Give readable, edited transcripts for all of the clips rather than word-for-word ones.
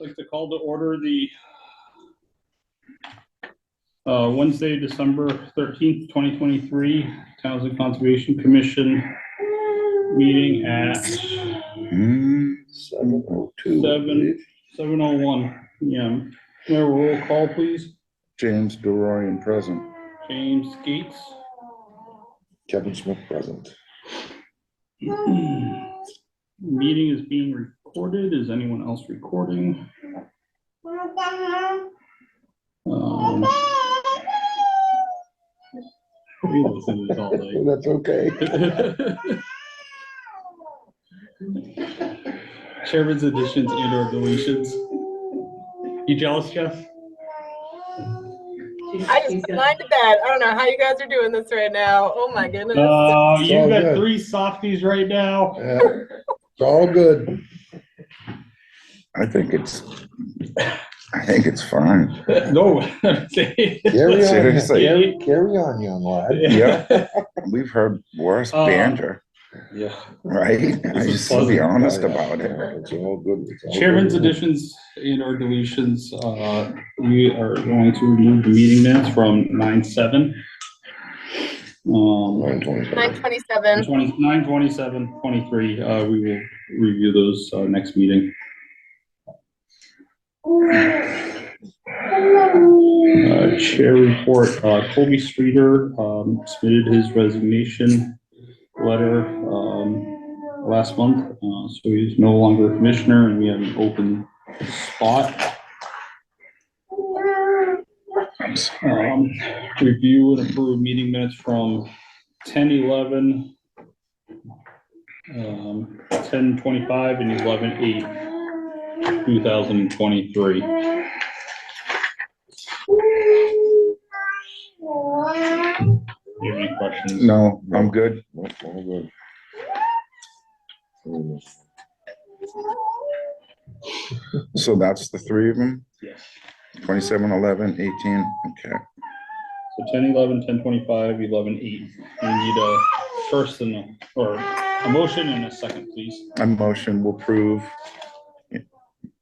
I'd like to call to order the Wednesday, December 13th, 2023 Townsend Conservation Commission meeting at 7:02. 7:01 p.m. Can I have a roll call, please? James DeRoyan present. James Gates. Kevin Smith present. Meeting is being recorded. Is anyone else recording? We listen to this all day. That's okay. Chairman's additions and or deletions. You jealous, Jeff? I just put mine to bed. I don't know how you guys are doing this right now. Oh my goodness. You all got good. 3 softies right now. Yeah, it's all good. I think it's fine. No. Carry on. Seriously. Carry on, young lad. Yeah. We've heard worse banter, Yeah. right? I This is just to pleasant. be honest about it. It's all good. It's all Chairman's good. additions and or deletions. We are going to remove the meeting minutes from 9/7. 9:27. 9:27. 9/27/23. We will review those next meeting. Chair report. Toby Streeter submitted his resignation letter last month, so he's no longer a commissioner, and we have an open spot. Review and approve meeting minutes from 10/11, 10/25, and 11/8/2023. Do you have any questions? No, I'm good. That's all good. So that's the 3 of them? Yes. 27, 11, 18, okay. So 10/11, 10/25, 11/8. We need a first and or a motion and a second, please. A motion will approve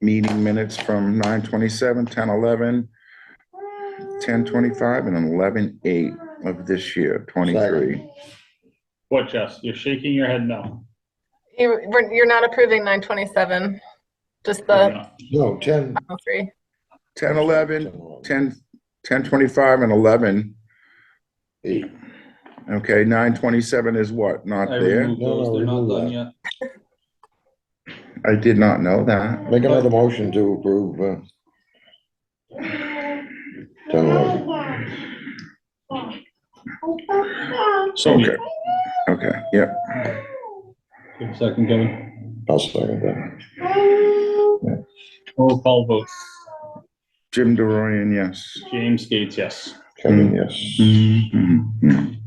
meeting minutes from 9:27, 10:11, 10:25, and 11:8 of this year, 23. What, Jess? You're shaking your head no. You're not approving 9:27. Just the No, 10. final 3. 10:11, 10:25, and 11:8. Okay, 9:27 is what? Not I there? removed those. No, They're not remove done that. yet. I did not know that. Make another motion to approve. 10, 11. So Okay, okay, yeah. give a second, Kevin. I'll second that. Roll call vote. Jim DeRoyan, yes. James Gates, yes. Kevin, yes. Mhm.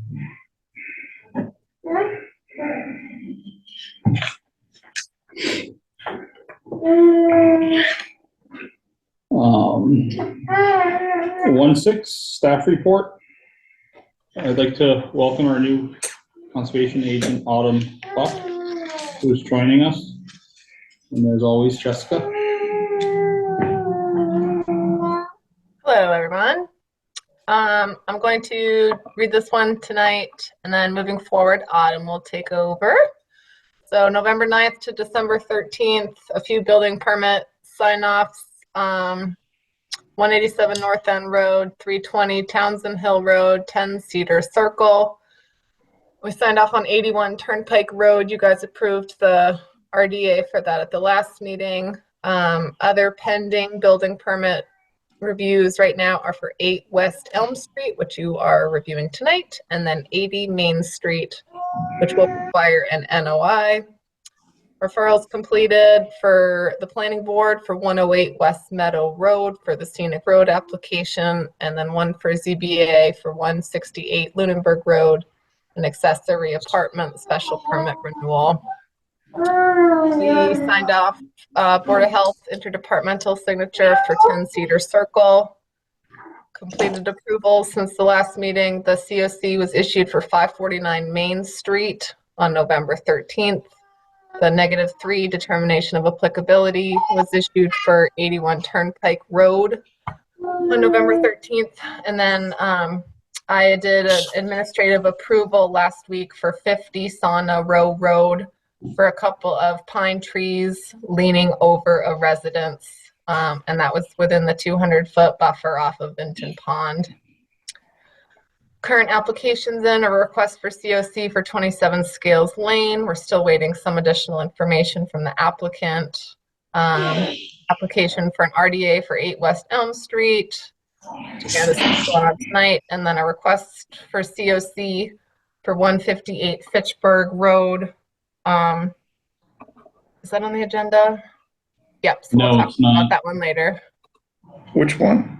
Um, 1/6 staff report. I'd like to welcome our new conservation agent, Autumn Buck, who's joining us. And as always, Jessica. Hello, everyone. I'm going to read this one tonight, and then moving forward, Autumn will take over. So November 9th to December 13th, a few building permit sign-offs. 187 North End Road, 320 Townsend Hill Road, 10 Cedar Circle. We signed off on 81 Turnpike Road. You guys approved the RDA for that at the last meeting. Other pending building permit reviews right now are for 8 West Elm Street, which you are reviewing tonight, and then 80 Main Street, which will require an NOI. Referrals completed for the planning board for 108 West Meadow Road for the scenic road application, and then one for ZBA for 168 Lunenburg Road, an accessory apartment special permit renewal. We signed off Board of Health interdepartmental signature for 10 Cedar Circle. Completed approvals since the last meeting. The COC was issued for 549 Main Street on November 13th. The -3 determination of applicability was issued for 81 Turnpike Road on November 13th. And then I did an administrative approval last week for 50 Sauna Row Road for a couple of pine trees leaning over a residence. And that was within the 200-foot buffer off of Vinton Pond. Current applications in a request for COC for 27 Scales Lane. We're still waiting some additional information from the applicant. Application for an RDA for 8 West Elm Street. Again, this is going on tonight. And then a request for COC for 158 Fitchburg Road. Is that on the agenda? Yep, so No, we'll talk it's not. about that one later. Which one?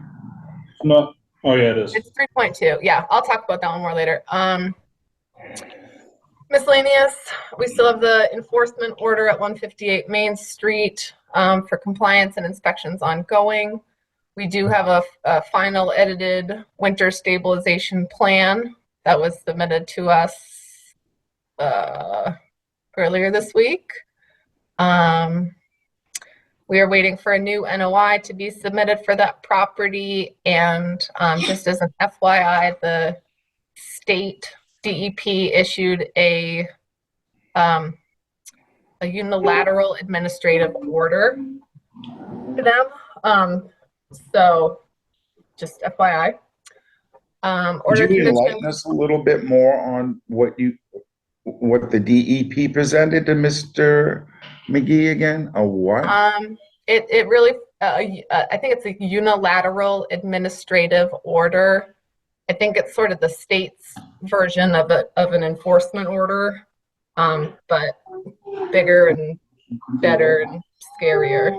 No, oh yeah, it is. It's 3.2. Yeah, I'll talk about that one more later. Miscellaneous, we still have the enforcement order at 158 Main Street for compliance and inspections ongoing. We do have a final edited winter stabilization plan that was submitted to us earlier this week. We are waiting for a new NOI to be submitted for that property. And just as an FYI, the state DEP issued a unilateral administrative order to them. So just FYI. Could you enlighten us a little bit more on what the DEP presented to Mr. McGee again? A what? It really, I think it's a unilateral administrative order. I think it's sort of the state's version of an enforcement order, but bigger and better and scarier.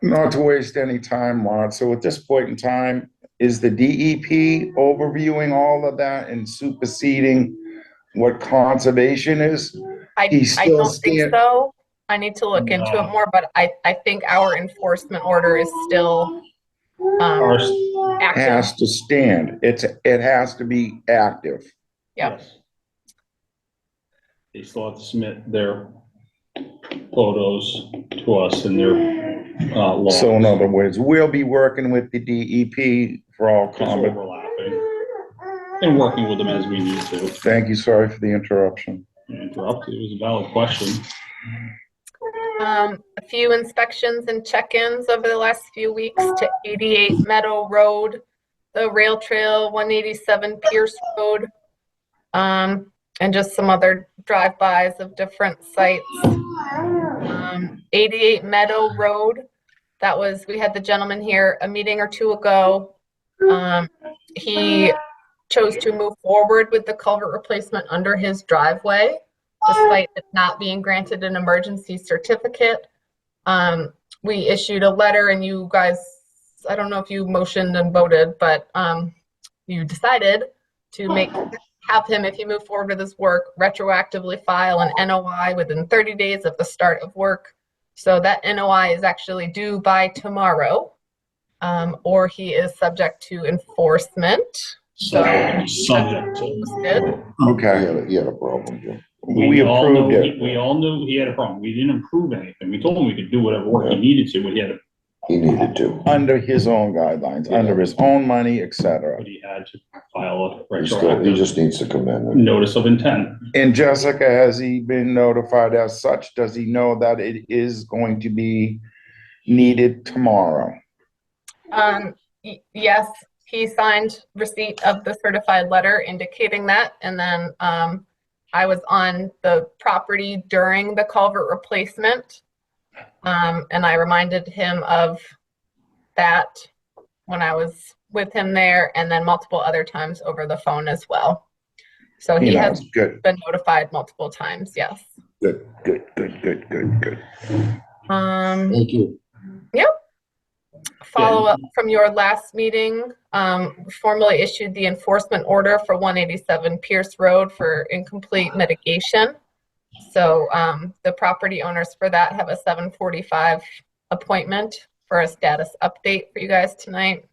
Not to waste any time, Rod. So at this point in time, is the DEP overviewing all of that and superseding what conservation is? I still don't think so. I need to look into it more, but I think our enforcement order is still active. Has to stand. It has to be active. Yeah. Yes. They still have to submit their photos to us and their logs. So in other words, we'll be working with the DEP for all It's comment. overlapping and working with them as we need to. Thank you. Sorry for the interruption. Interrupt. It was a valid question. A few inspections and check-ins over the last few weeks to 88 Meadow Road, the rail trail, 187 Pierce Road, and just some other drive-bys of different sites. 88 Meadow Road, we had the gentleman here a meeting or two ago. He chose to move forward with the culvert replacement under his driveway, despite it not being granted an emergency certificate. We issued a letter and you guys, I don't know if you motioned and voted, but you decided to have him, if he moved forward with his work, retroactively file an NOI within 30 days of the start of work. So that NOI is actually due by tomorrow, or he is subject to enforcement. So Subject to. Okay. He had a problem, Jim. We all approved knew it. We all knew he had a problem. We didn't approve anything. We told him we could do whatever work he needed to, but he had He needed to. Under his own guidelines, under his own money, etc. but he had to file a He retroactive just needs to come in. notice of intent. And Jessica, has he been notified as such? Does he know that it is going to be needed tomorrow? Yes, he signed receipt of the certified letter indicating that, and then I was on the property during the culvert replacement, and I reminded him of that when I was with him there, and then multiple other times over the phone as well. So he has Good, been notified multiple times, yes. good. Thank you. Follow up from your last meeting, formally issued the enforcement order for 187 Pierce Road for incomplete mitigation. So the property owners for that have a 7:45 appointment for a status update for you guys tonight.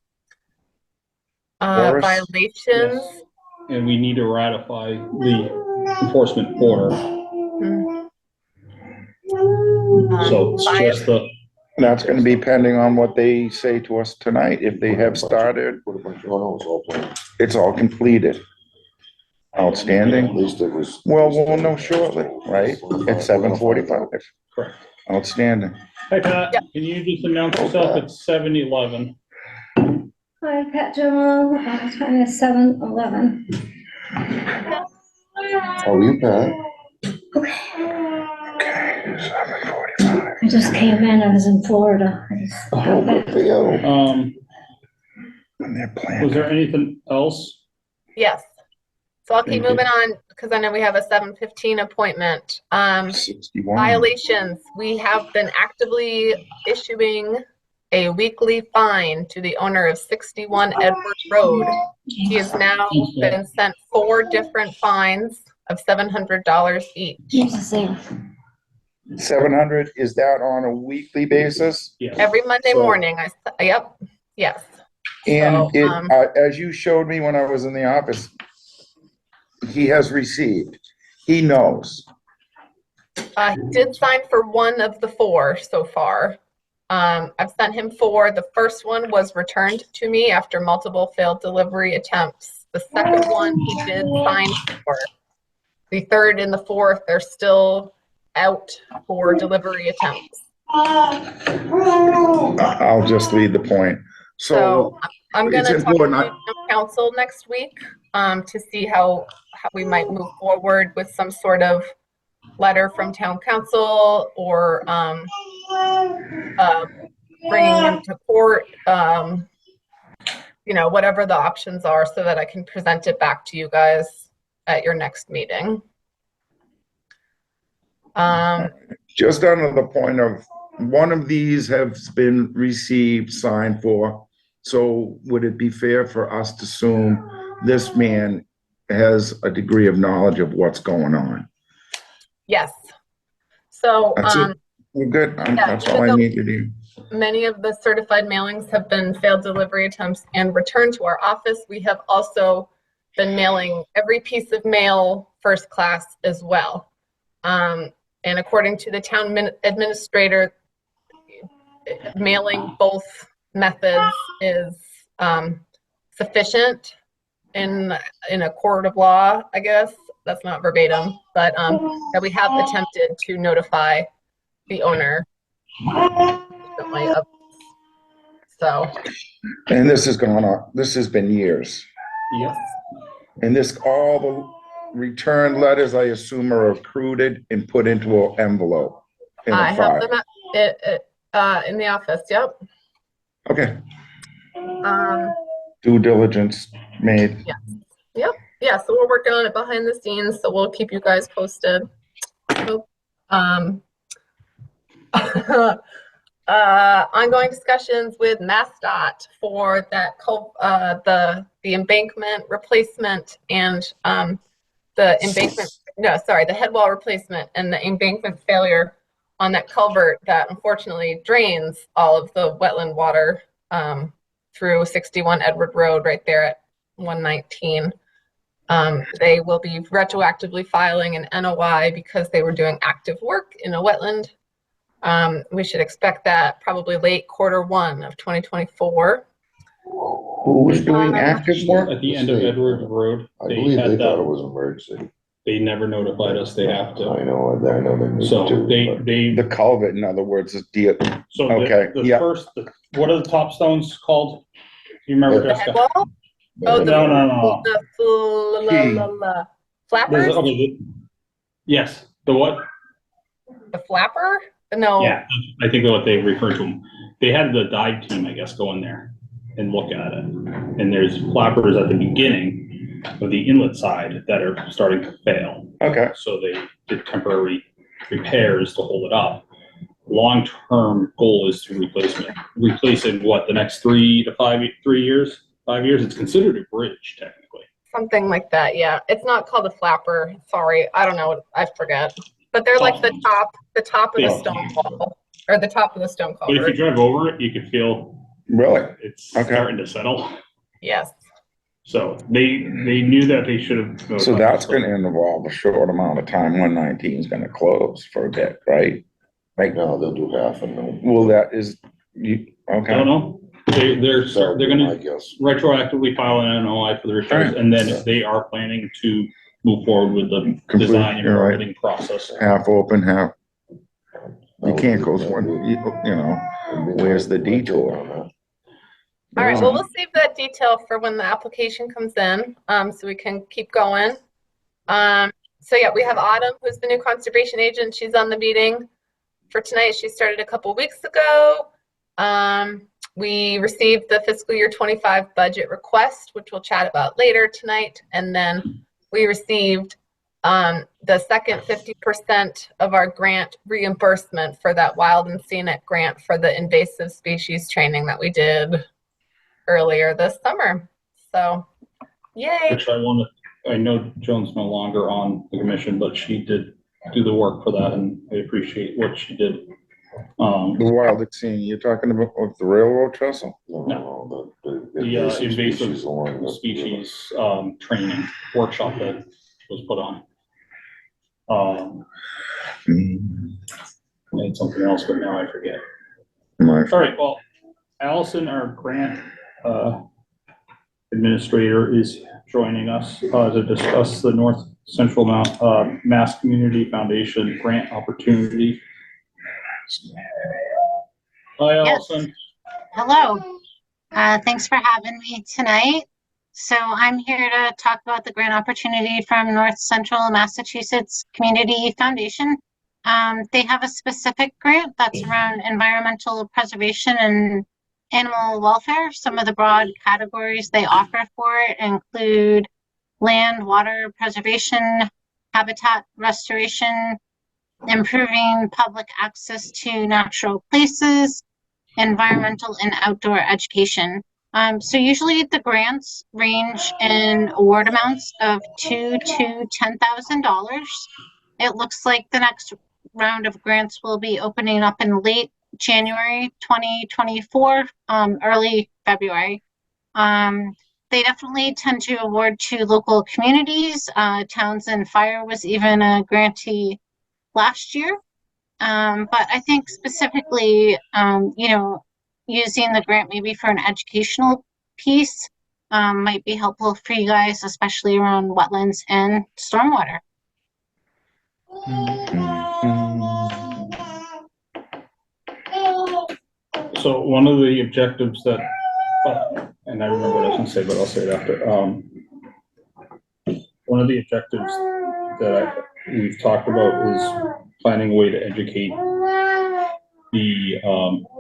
Boris? Violations. Yes. And we need to ratify the enforcement order. So it's just the, That's gonna be pending on what they say to us tonight. If they have started, Put a bunch, oh no, it's all planned. it's all completed. At Outstanding. least it was. Well, we'll know shortly, right? At 7:45. correct. Outstanding. Hi, Pat, Yep. can you just announce yourself at 7:11? Hi, Pat Joe, time is 7:11. How are you, Pat? Okay, 7:45. I just came in, I was in Florida. I just Oh, got good back. for you. And they're Was planning. there anything else? Yes. So I'll keep Thank you. moving on because I know we have a 7:15 appointment. 61. Violations, we have been actively issuing a weekly fine to the owner of 61 Edward Road. He has now been sent 4 different fines of $700 each. Jesus, yeah. 700, is that on a weekly basis? Yes. Every Monday So- morning, yep, yes. And So, as you showed me when I was in the office, he has received, he knows. He did sign for 1 of the 4 so far. I've sent him 4. The first one was returned to me after multiple failed delivery attempts. The second one he did sign for. The third and the fourth, they're still out for delivery attempts. I'll just lead the point. So I'm it's gonna talk to important. town council next week, to see how we might move forward with some sort of letter from town council or, bringing him to court, you know, whatever the options are so that I can present it back to you guys at your next meeting. Just under the point of, one of these has been received, signed for. So would it be fair for us to assume this man has a degree of knowledge of what's going on? Yes. So, That's it. We're good. That's all I need to do. many of the certified mailings have been failed delivery attempts and returned to our office. We have also been mailing every piece of mail first class as well. And according to the town administrator, mailing both methods is sufficient in a court of law, I guess. That's not verbatim, but that we have attempted to notify the owner recently of. So, And this has gone on, this has been years. Yep. And this, all the return letters, I assume, are accrued and put into an envelope. In I a have them file. in the office. Yep. Okay, Um, due diligence made. yeah, so we're working on it behind the scenes, so we'll keep you guys posted. Ongoing discussions with MassDOT for that the embankment replacement and the head wall replacement and the embankment failure on that culvert that unfortunately drains all of the wetland water through 61 Edward Road right there at 119. They will be retroactively filing an NOI because they were doing active work in a wetland. We should expect that probably late Q1 of 2024. Who was doing active work? At the end of Edward Road, I they believe they had thought it that, was an emergency. they never notified us they have to. I know they need So to. but- The culvert, in other words, is deal. So Okay, the yeah. first, what are the top stones called? Do you remember, The head Jessica? wall? Oh, No. the flappers? Yes, the what? The flapper? No. Yeah, I think what they refer to them. They had the dive team, I guess, go in there and look at it. And there's flappers at the beginning of the inlet side that are starting to fail. Okay, So they did temporary repairs to hold it up. Long-term goal is to replace it in what, the next 3 to 5 years? 5 years? It's considered a bridge technically. Something like that, yeah. It's not called a flapper. Sorry, I don't know. I forget. But they're like the top of the Yeah. stone wall, or the top of the stone But if you culvert. drive over it, you can feel really? it's Okay. starting to settle. Yes. So they knew that they should have. So that's gonna involve a short amount of time. 119 is gonna close for a bit, right? No, they'll do half and no. Well, that is, you, I don't okay. know. They're I gonna guess. retroactively file an NOI for the repairs, and then they are planning to move forward with the Complete, design and you're right. permitting process. Half open, half, you can't go, That'd one, be- you know, that'd be where's the right there detour? on that. All right, well, we'll save that detail for when the application comes in, so we can keep going. So yeah, we have Autumn, who's the new conservation agent. She's on the meeting for tonight. She started a couple weeks ago. We received the fiscal year 25 budget request, which we'll chat about later tonight. And then we received the second 50% of our grant reimbursement for that wild and scenic grant for the invasive species training that we did earlier this summer. So, yay. Which I know Joan's no longer on the commission, but she did do the work for that, and I appreciate what she did. The wild scene, you're talking about the railroad trestle? No, The invasive along the- species training workshop that was put on. And something else, but now I forget. My, All right, well, Allison, our grant administrator, is joining us to discuss the North Central Mass Community Foundation grant opportunity. Hi, Allison. Hello. Thanks for having me tonight. So I'm here to talk about the grant opportunity from North Central Massachusetts Community Foundation. They have a specific grant that's around environmental preservation and animal welfare. Some of the broad categories they offer for it include land, water preservation, habitat restoration, improving public access to natural places, environmental and outdoor education. So usually the grants range in award amounts of $2,000 to $10,000. It looks like the next round of grants will be opening up in late January 2024, early February. They definitely tend to award to local communities. Townsend Fire was even a grantee last year. But I think specifically, using the grant maybe for an educational piece might be helpful for you guys, especially around wetlands and stormwater. So one of the objectives that, and I remember what I was gonna say, but I'll say it after. One of the objectives that we've talked about is planning a way to educate the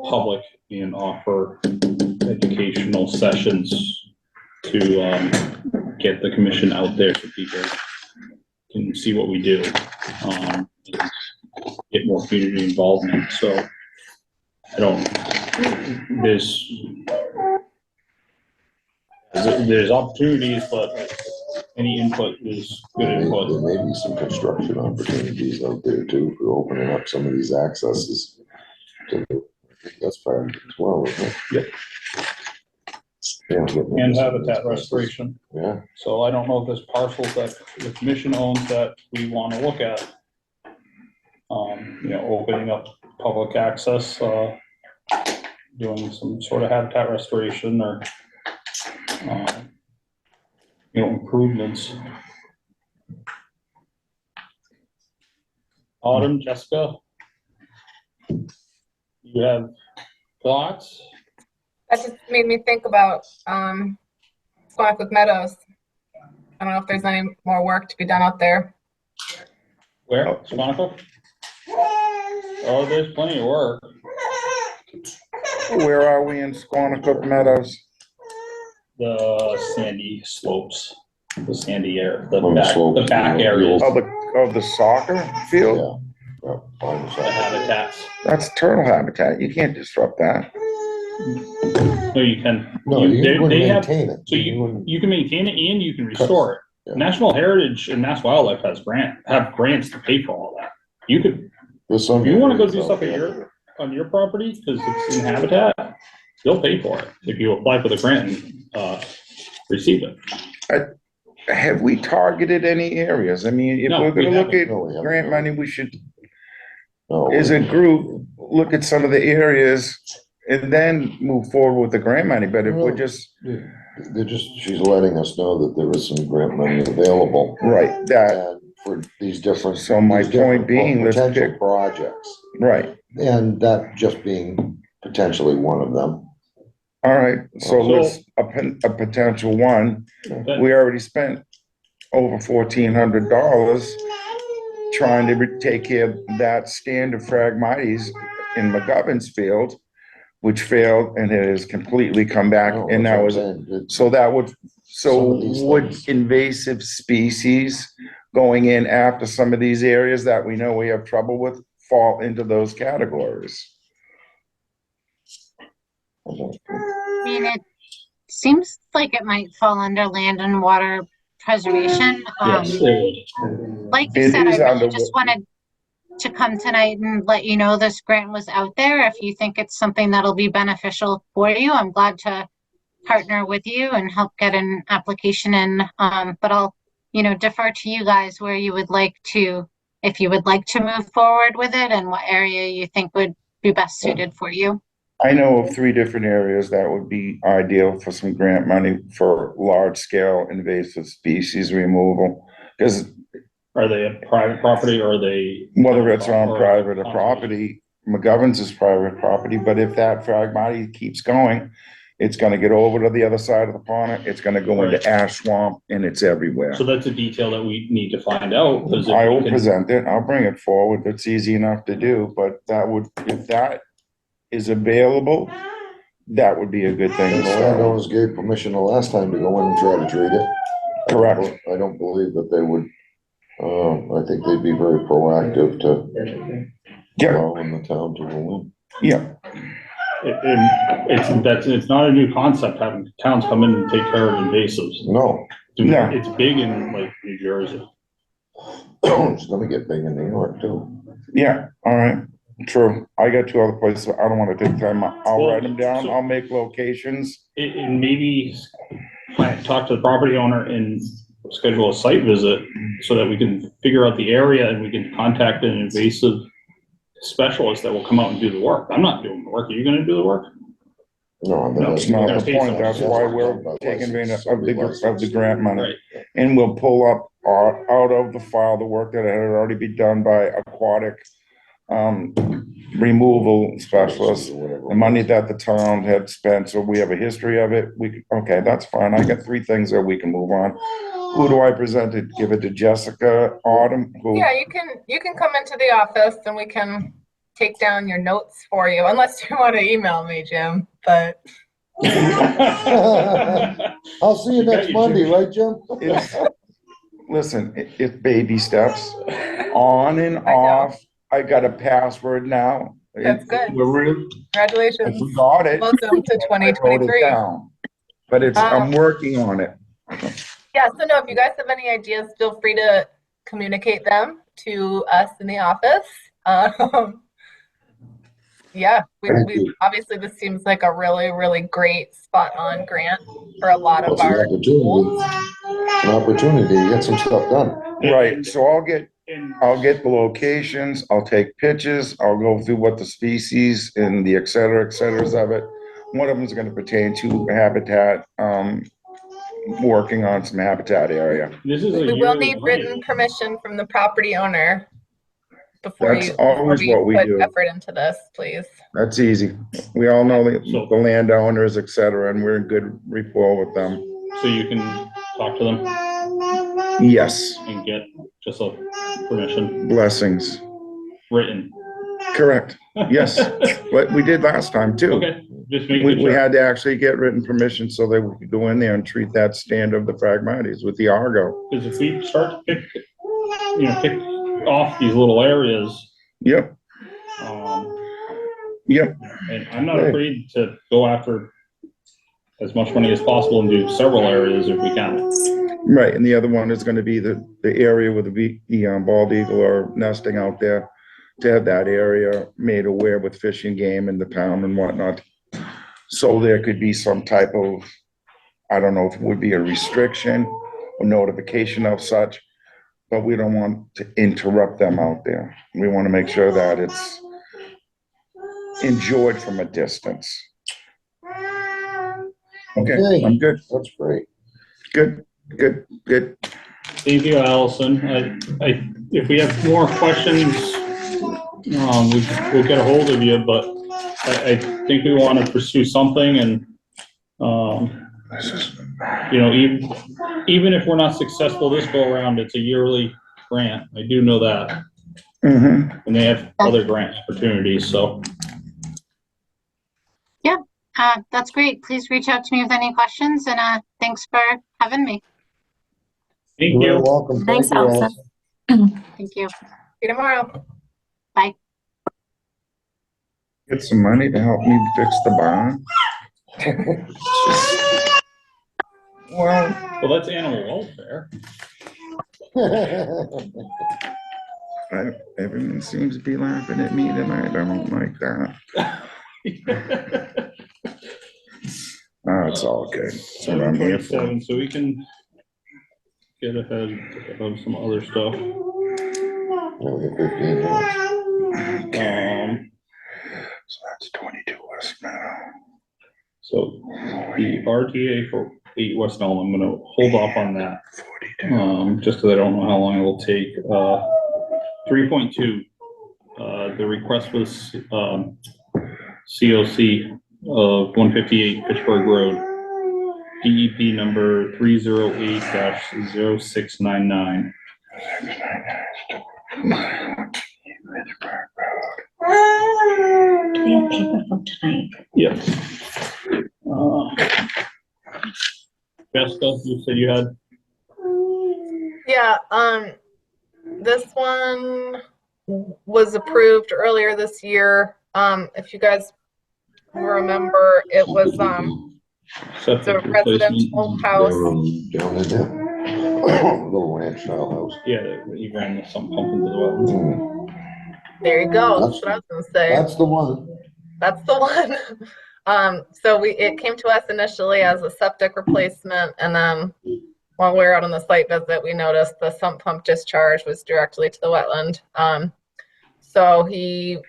public and offer educational sessions to get the commission out there so people can see what we do, get more community involvement. So there's opportunities, but any input is good There input. may be some construction opportunities out there too, for opening up some of these accesses. That's fine as well, isn't it? Yep. Yeah, getting And into some of habitat these places. restoration. Yeah, So I don't know if there's parcels that the commission owns that we want to look at. Opening up public access, doing some sort of habitat restoration or, improvements. Autumn, Jessica? You have thoughts? That just made me think about Squanicook Meadows. I don't know if there's any more work to be done out there. Where? Squanicook? Oh, there's plenty of work. where are we in Squanicook Meadows? The sandy slopes, the sandy area, the On the back, slopes, the back the areas, Of the soccer field? yeah. Fine, the so- habitats. That's turtle habitat. You can't disrupt that. No, you can. No, you they wouldn't have, maintain it. so you can maintain it and you can restore it. Yeah. National Heritage and Mass Wildlife have grants to pay for all that. You could, There's some if you wanna go areas do out stuff there. on your property, because it's in habitat, they'll pay for it if you apply for the grant and, receive it. Have we targeted any areas? I mean, if No, we're gonna we look at No, we haven't. grant money, we should No, as a group, look at some of the areas and then move forward with the grant money, but if we're just, they're just, she's letting us know that there is some grant money available. right, that, And for these different. So my these different point being, let's Potential pick- projects, right. and that just being potentially one of them. All right, so So- let's, a potential one, we already spent over $1,400 trying to take care of that stand of Phragmites in McGovern's field, which failed and it has completely come back No, and that's now what is, I'm saying. It's- so that would, so Some of these would things. invasive species going in after some of these areas that we know we have trouble with fall into those categories? I mean, it seems like it might fall under land and water preservation. Yes, it would. Like you It said, I is really under- just wanted to come tonight and let you know this grant was out there. If you think it's something that'll be beneficial for you, I'm glad to partner with you and help get an application in. But I'll, defer to you guys where you would like to, if you would like to move forward with it and what area you think would be best suited for you. I know of 3 different areas that would be ideal for some grant money for large-scale invasive species removal. Because Are they a private property or are they? whether it's on or private or conservation? property, McGovern's is private property, but if that Phragmite keeps going, it's gonna get over to the other side of the pond, it's gonna go into Right. ash swamp, and it's everywhere. So that's a detail that we need to find out, because if I we will can- present it, I'll bring it forward, it's easy enough to do, but that would, if that is available, that would be a good thing And to the start. landowners gave permission the last time to go in and try to treat it. Correct. I don't believe that they would, I think they'd be very proactive to Yeah, allowing the town to go in. yeah, It's not a new concept, having towns come in and take care of invasives. No, No. It's big in like New Jersey. it's gonna get big in New York too. yeah, all right, true. I got 2 other places, I don't wanna take time, I'll Well, write them down, so- I'll make locations. And maybe talk to the property owner and schedule a site visit so that we can figure out the area and we can contact an invasive specialist that will come out and do the work. I'm not doing the work. Are you gonna do the work? No, No, That's not gonna the pay point, someone. that's why we're By taking advantage license, of the grant money. Right. And we'll pull up out of the file, the work that had already been done by aquatic removal specialists, the money that the town had spent, so we have a history of it, okay, that's fine, I got 3 things that we can move on. Who do I present it, give it to Jessica Autumn, who, Yeah, you can come into the office and we can take down your notes for you, unless you want to email me, Jim, but I'll see you You got next you, Monday, Jim. right, Jim? it's, listen, it's baby steps, on and I know. off, I got a password now. That's good. We're really, I congratulations. forgot it. Welcome to I wrote it 2023. down. But it's, I'm working on it. Yeah, so no, if you guys have any ideas, feel free to communicate them to us in the office. Yeah, Thank we you. obviously this seems like a really, really great spot on grant for a lot of It's an our opportunity, goals. an opportunity to get some stuff done. Right, so I'll get And the locations, I'll take pictures, I'll go through what the species and the et ceteras of it. One of them is gonna pertain to habitat, working on some habitat area. this is a We will yearly need grant. written permission from the property owner before That's you, always what we put do. effort into this, please. That's easy. We all know So- the landowners, et cetera, and we're in good rapport with them. So you can talk to them Yes, and get just a permission blessings. written. Correct. Yes, what we did last time too. Okay, just making We sure. had to actually get written permission so that we could go in there and treat that stand of the Phragmites with the Argo. Because if we start to pick off these little areas, Yep, yep, and I'm not Right. afraid to go after as much money as possible and do several areas if we can. right. And the other one is gonna be the area with the bald eagle are nesting out there. To have that area made aware with Fish and Game in the town and whatnot. So there could be some type of, I don't know if it would be a restriction or notification of such. but we don't want to interrupt them out there. We want to make sure that it's enjoyed from a distance. Okay, I'm good, That's great. good. Thank you, Allison. If we have more questions, we'll get a hold of you, but I think we want to pursue something and, even if we're not successful this go around, it's a yearly grant. I do know that. Mhm. And they have other grant opportunities, so. That's great. Please reach out to me with any questions, and thanks for having me. Thank You're you. welcome. Thanks, Thank you, Allison. Thank you. See you tomorrow. Get some money to help me fix the barn. Well, Well, that's animal welfare. everyone seems to be laughing at me tonight. I don't like that. Oh, it's all good. That's what I'm here for. 7:27, so we can get ahead of some other stuff. Yeah, we got 15 minutes. So that's 22 West now. So the RTA for 8 West Elm, I'm gonna hold off on that, 42. just because I don't know how long it will take. 3.2, the request was, COC of 158 Fitchburg Road, DEP number 308-0699. Do we have paper from tonight? Yes. Jessica, you said you had, Yeah, this one was approved earlier this year. If you guys remember, it was, septic the replacement. residential house. Down in there. Little ranch style house. Yeah, you ran some pump into the wetlands. Mm, There you go. That's what I was gonna say. That's the one. That's the one. So it came to us initially as a septic replacement, and then while we were out on the site visit, we noticed the sump pump discharge was directly to the wetland. So he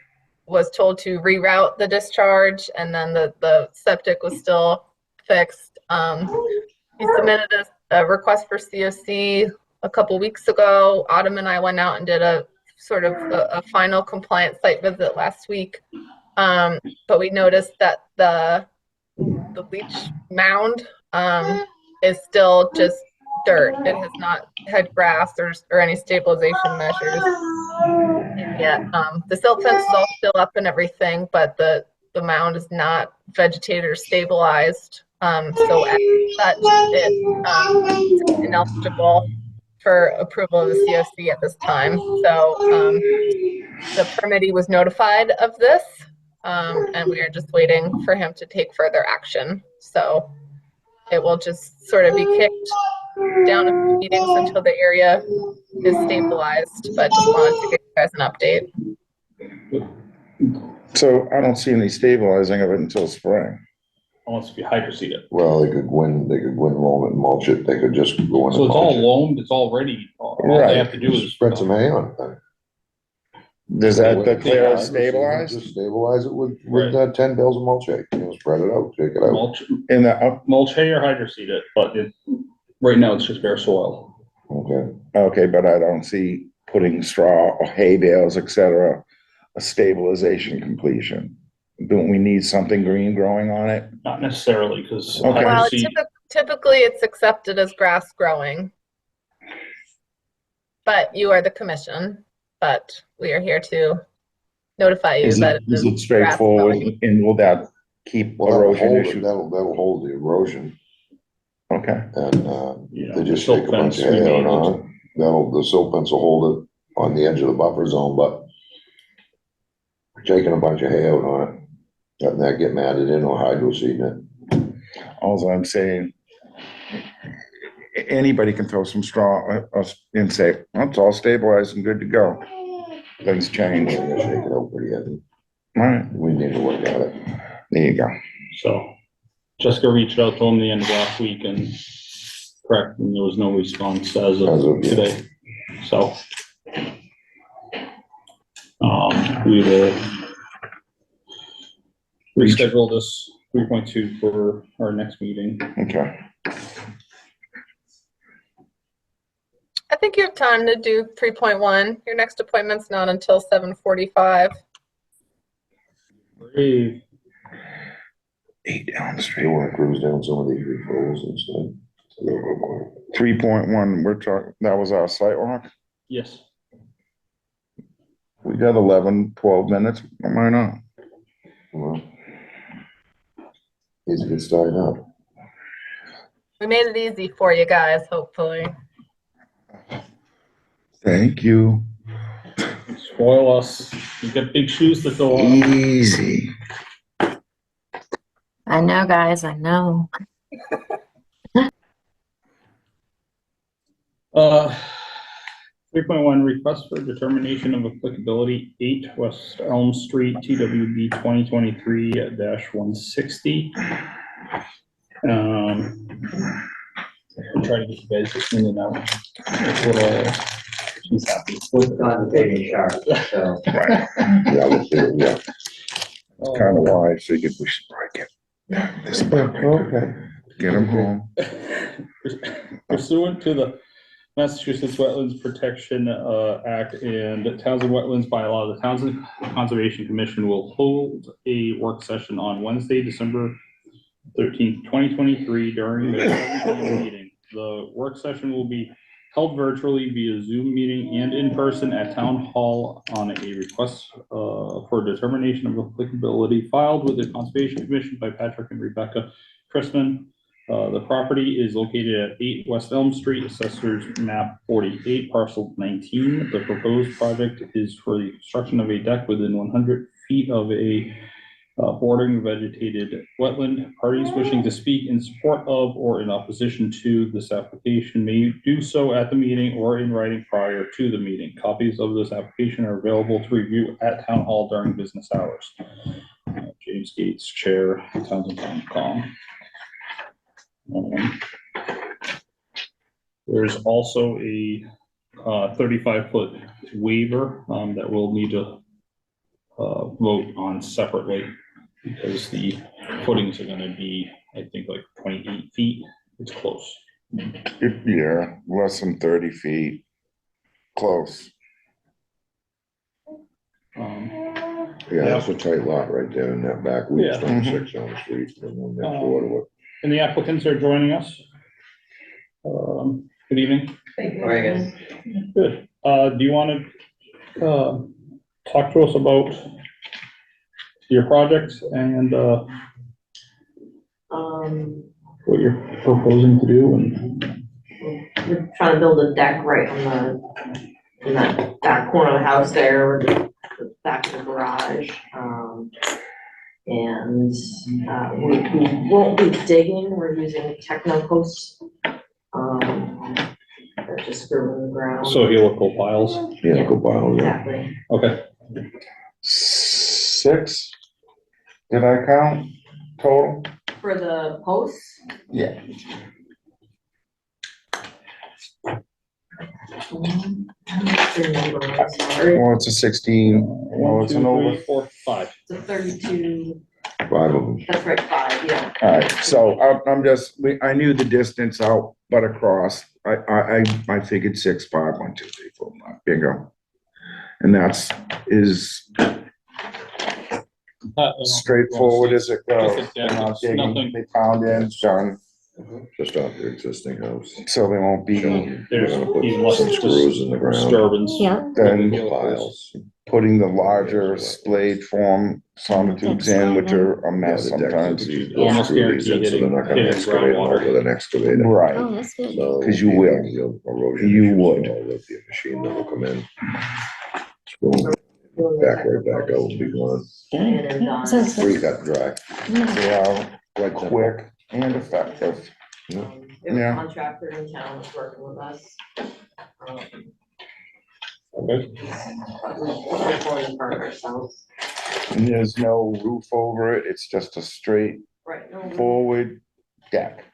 was told to reroute the discharge, and then the septic was still fixed. He submitted a request for COC a couple weeks ago. Autumn and I went out and did a sort of a final compliance site visit last week. But we noticed that the leach mound is still just dirt. It has not had grass or any stabilization measures yet. The silt fence is all still up and everything, but the mound is not vegetated or stabilized. So as such, it's ineligible for approval of the COC at this time. So the permittee was notified of this, and we are just waiting for him to take further action. So it will just sort of be kicked down a few meetings until the area is stabilized, but just wanted to give you guys an update. So I don't see any stabilizing of it until spring. Unless if you hydroseed it. Well, they could loam it and mulch it. They could just go in So and it's all mulch loamed, it's all ready. All Right. they have to do it. is. Spread some hay on it. Does that With declare it hydroseed, stabilized? Just stabilize it with Right. 10 bales of mulch hay. Spread it out, shake it out. In the, Mulch hay or hydroseed it, but right now it's just bare soil. Okay. okay, but I don't see putting straw or hay bales, et cetera, a stabilization completion. Don't we need something green growing on it? Not necessarily, because Okay. Well, hydroseed, typically it's accepted as grass growing. But you are the commission, but we are here to notify you Is that it, it is is it straightforward grass and will that keep Well, that'll erosion hold it. issues? That'll hold the erosion. Okay, And, you know, they just silt take a bunch fence, of hay out remain- on it. The silt fence will hold it on the edge of the buffer zone, but taking a bunch of hay out on it, letting that get matted in or hydro seeding it. all I'm saying, anybody can throw some straw and say, "Oh, it's all stabilized and good to go." Things change. We're gonna shake it out pretty heavy. All right, We need to look at it. there you go. So Jessica reached out to him the end of last week and correct, and there was no response as As of of yet. today. So. We will reschedule this 3.2 for our next meeting. Okay. I think you have time to do 3.1. Your next appointment's not until 7:45. Brave. 8 down the They street. wanna cruise down some of these referrals instead. So they'll go quick. 3.1, we're talking, that was our site walk. Yes. We got 11, 12 minutes. Why not? Well, he's a good start now. We made it easy for you guys, hopefully. Thank you. Spoil us. You got big shoes to fill on. Easy. I know, guys, I know. 3.1 request for determination of applicability, 8 West Elm Street, TWB 2023-160. I'm trying to get you guys this in and out. That's what she's happy. We've gone to baby shark, so. Right. Yeah, we'll see, yeah. Kind of why, so you could, we should probably get this back. Okay. Get him home. Pursuant to the Massachusetts Wetlands Protection Act and Townsend Wetlands bylaw, the Townsend Conservation Commission will hold a work session on Wednesday, December 13th, 2023 during the meeting. The work session will be held virtually via Zoom meeting and in person at Town Hall on a request for determination of applicability filed with the Conservation Commission by Patrick and Rebecca Chrisman. The property is located at 8 West Elm Street, Assessors Map 48, Parcel 19. The proposed project is for the construction of a deck within 100 feet of a bordering vegetated wetland. Parties wishing to speak in support of or in opposition to this application may do so at the meeting or in writing prior to the meeting. Copies of this application are available to review at Town Hall during business hours. James Gates, Chair, Townsend.com. There's also a 35-foot waiver that we'll need to vote on separately because the footings are going to be, I think, like 28 feet. It's close. Yeah, less than 30 feet. Close. Yeah, that's a tight lot right there in that back week, Yeah. 26 on the street, and then next door to it. And the applicants are joining us. Good evening. Very Good. Do you want to talk to us about your project and what you're proposing to do? And We're trying to build a deck right in that back corner of the house there, or the back of the garage. We won't be digging, we're using Technopost. They're just screwing the ground. so helical piles. Yeah, go by, yeah. Exactly. Okay. 6, did I count total? For the posts, Yeah. Well, it's a 16, well, 1, it's 2, an 3, over. 4, 5. it's a 32, 5 of them. that's right, 5, yeah. All right, so I'm just, I knew the distance out, but across, I figured 6, 5, 1, 2, 3, 4, 5, bingo. And that's straightforward as it goes. Just a They're deck, not it's digging, nothing. they pound in, it's done, Just off their existing house. so they won't be We're There's gonna put even less some screws in the ground. disturbance. Yeah, then Piles. putting the larger splayed form sonotubes in, which are a Yeah, mess the decks sometimes. will be- Yeah. Almost screw these in, guaranteed so they're not gonna hitting excavate them groundwater. with an excavator. Right, oh, that's good. So 'Cause you will. you'll- erosion You issues, would. so there'll be a machine that will come in. Boom, back right back out and be gone. And then done. Sounds Free good. cut dry. Yeah. they are Quite simple. quick and effective. We have Yeah. a contractor in town that's working with us. Okay. We're pulling apart ourselves. And there's no roof over it, it's just a straight Right, no, forward deck.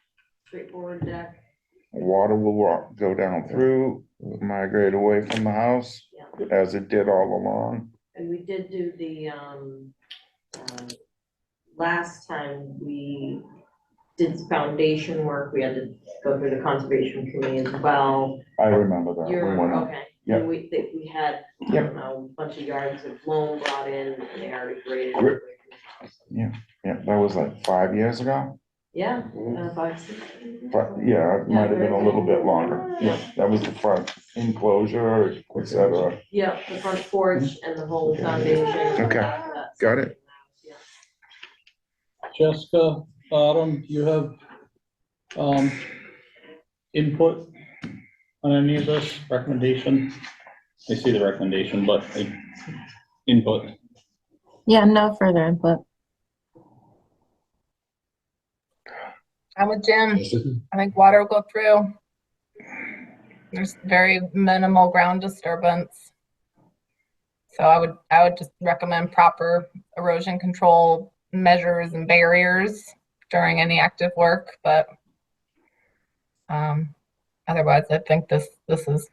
straightforward deck. Water will go down through, migrate away from the house, Yeah. as it did all along. And we did do the, last time we did foundation work, we had to go through the conservation committee as well. I remember that. You We remember, went- okay. Yeah. And we had, I Yep. don't know, a bunch of yards of loam brought in and they already graded. Gr- it. Yeah, that was like 5 years ago, Yeah, 5, 6. but yeah, it might have been a little bit longer. Yeah, that was the front enclosure, et cetera. Yeah, the front porch and the whole foundation. Okay, That's- got it. Yeah. Jessica, Autumn, do you have, input on any of this recommendation? I see the recommendation, but input. Yeah, no further input. I'm with Jim. I think water will go through. There's very minimal ground disturbance. So I would just recommend proper erosion control measures and barriers during any active work, but otherwise I think this is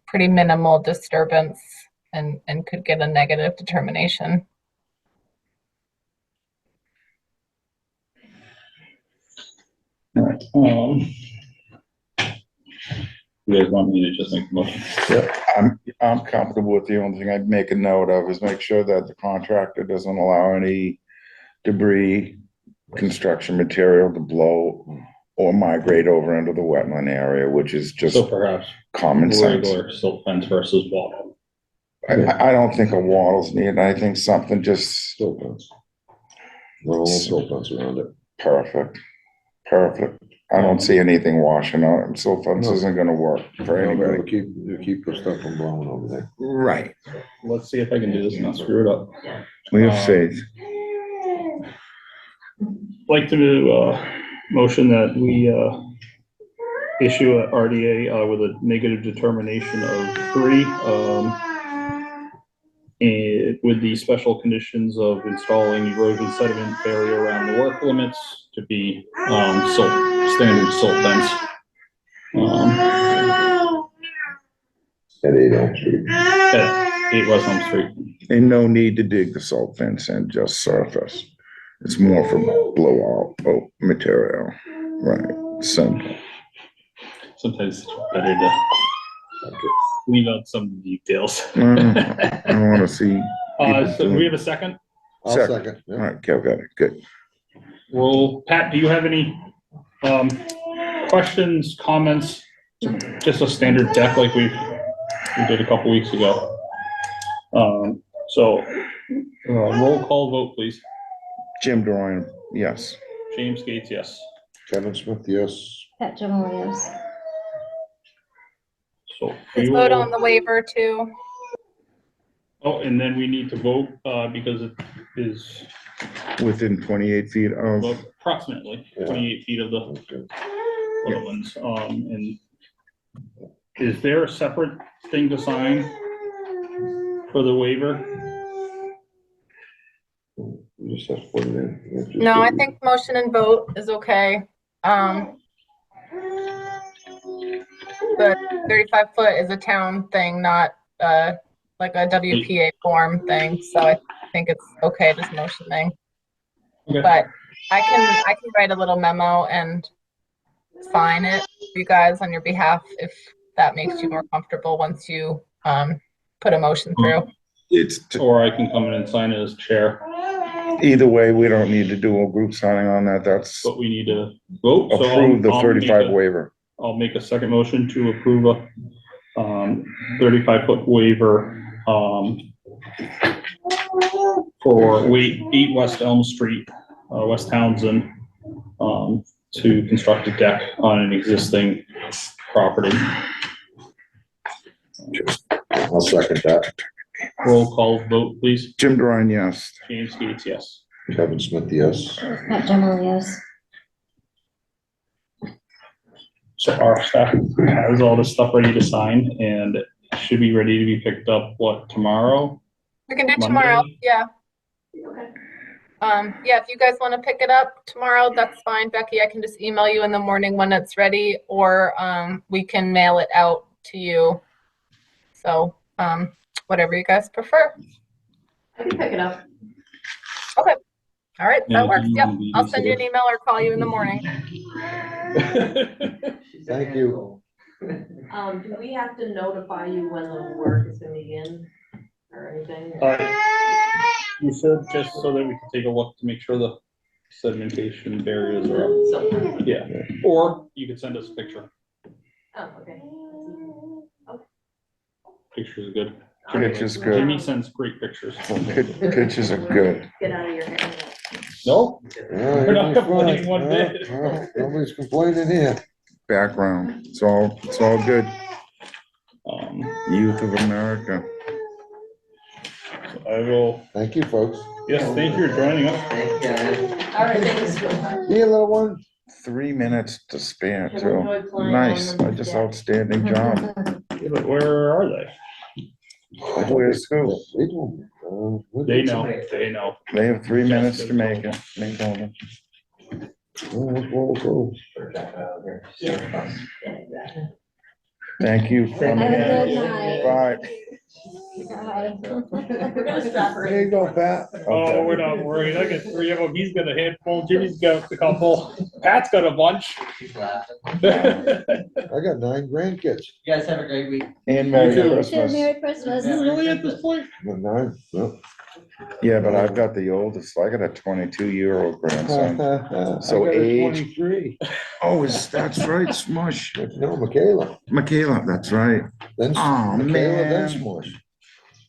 pretty minimal disturbance and could get a negative determination. Alright, you guys want me to just make the motion? I'm comfortable with the only thing I'd make a note of is make sure that the contractor doesn't allow any debris, construction material to blow or migrate over into the wetland area, which is just So perhaps common sense. regular silt fence versus wall. I don't think a wattle's needed. I think something just Still fence. Little still fence around it. perfect. I don't see anything washing out, and silt fence No. isn't gonna work for It'll anybody. keep the stuff from blowing over there. Right. Let's see if I can do this and not screw it up. We have faith. Like to do, motion that we, issue a RDA, with a negative determination of 3, and with the special conditions of installing erosion sediment barrier around the work limits to be, standard silt fence. At 8 Elm Street. At 8 West Elm Street. And no need to dig the salt fence in, just surface. It's more for blowout material. Right, simple. Sometimes it's better to leave out some details. I wanna see. So do we have a second? I'll second. All Yeah. right, Kev got it, good. Well, Pat, do you have any, questions, comments? Just a standard deck like we did a couple weeks ago. Roll call vote, please. Jim Dorian, yes. James Gates, yes. Kevin Smith, yes. Pat General, yes. So Let's we vote on will, the waiver too. oh, and then we need to vote, because it is Within 28 feet of, well, approximately Yeah. 28 feet of the Okay. wetlands. And is there a separate thing to sign for the waiver? You just have to put it in. You just No, do I it. think motion and vote is okay. The 35 foot is a town thing, not like a WPA form thing, so I think it's okay just motioning. Okay. But I can write a little memo and sign it for you guys on your behalf if that makes you more comfortable once you put a motion through. Or I can come in and sign it as chair, either way, we don't need to do a group signing on that. That's but we need to vote. So approve the I'll make 35 waiver. I'll make a second motion to approve a 35-foot waiver for 8 West Elm Street, West Townsend, to construct a deck on an existing property. I'll second that. Roll call vote, please. Jim Dorian, yes. James Gates, yes. Kevin Smith, yes. Pat General, yes. So our staff has all this stuff ready to sign and it should be ready to be picked up, what, tomorrow? We can do tomorrow, Monday? yeah. Okay. yeah, if you guys want to pick it up tomorrow, that's fine. Becky, I can just email you in the morning when it's ready, or we can mail it out to you. So, whatever you guys prefer. I can pick it up. All right, Yeah, that works. you Yep. wanna be I'll send you an considered. email or call you in the morning. Thank you. Do we have to notify you when the work is gonna begin or anything? You should, just so that we can take a look to make sure the sedimentation barriers are up. So, Yeah, or you could send us a picture. oh, okay. Pictures are good. Pictures good. Jimmy sends great pictures. Pictures are good. Get out of your hair. No, Yeah, We're not everything's complaining fine. one bit. Nobody's complaining here. Background, it's all good. um, Youth of America. I will, Thank you, folks. yes, thank you for joining us. Thank you, guys. All right, thanks. See you, little one. 3 minutes to spare Have too. enjoyed playing Nice, on them. just Yeah. outstanding job. Yeah, but where are they? Where's who? They told me. They know, they know. They have 3 minutes to make it. They told us. Whoa. Yeah, exactly. Thank you. Have a good night. Bye. We're gonna strap her There you in. go, Pat. Oh, we're not worried. I got 3 of them. He's got a handful. Jimmy's got a couple. Pat's got a bunch. She's laughing. I got 9 grandkids. You guys have a great week. And Merry You too. Christmas. Merry Christmas. Really at this point? But 9, yep. Yeah, but I've got the oldest. I got a 22-year-old grandson. So I got a age. 23. Oh, that's right, Smush. No, Michaela. Michaela, that's right. Then Oh, Michaela, then man. Smush.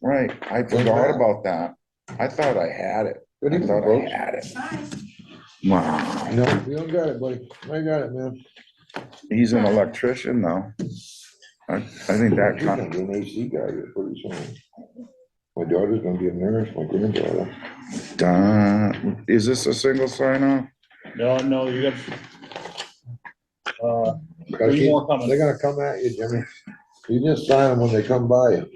Right, I forgot about that. I thought I had it. Good I evening, thought I folks. had it. Wow, No, you don't got it, buddy. I got it, man. he's an electrician though. I think that She's gonna kind be an AC guy here pretty soon. My daughter's gonna be a nurse, my granddaughter. is this a single sign off? No, you got. Gotta 3 keep- more coming. They're gonna come at you, Jimmy. You just sign them when they come by you.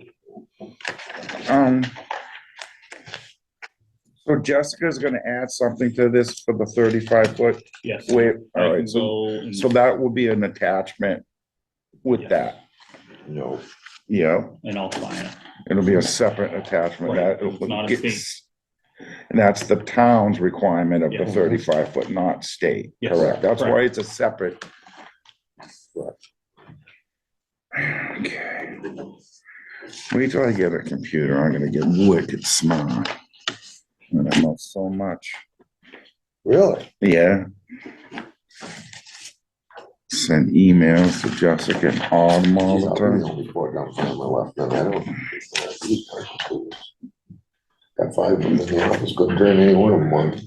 So Jessica's gonna add something to this for the 35-foot Yes. wait, I all can right, so, go and- so that will be an attachment with that, No. yeah, And I'll sign it. it'll be a separate attachment Right, that. it's not a state. And that's the town's requirement of the Yeah. 35-foot, not state, Yes, correct, that's why correct. it's a separate. Okay. Wait till I get a computer, I'm gonna get wicked smart. And I know so much, Really? yeah. Send emails to Jessica and Autumn all Geez, the I'll be time. the only poor dumb family left, then I don't. These guys are fools. Got 5 of them in the office, couldn't turn any one of them on.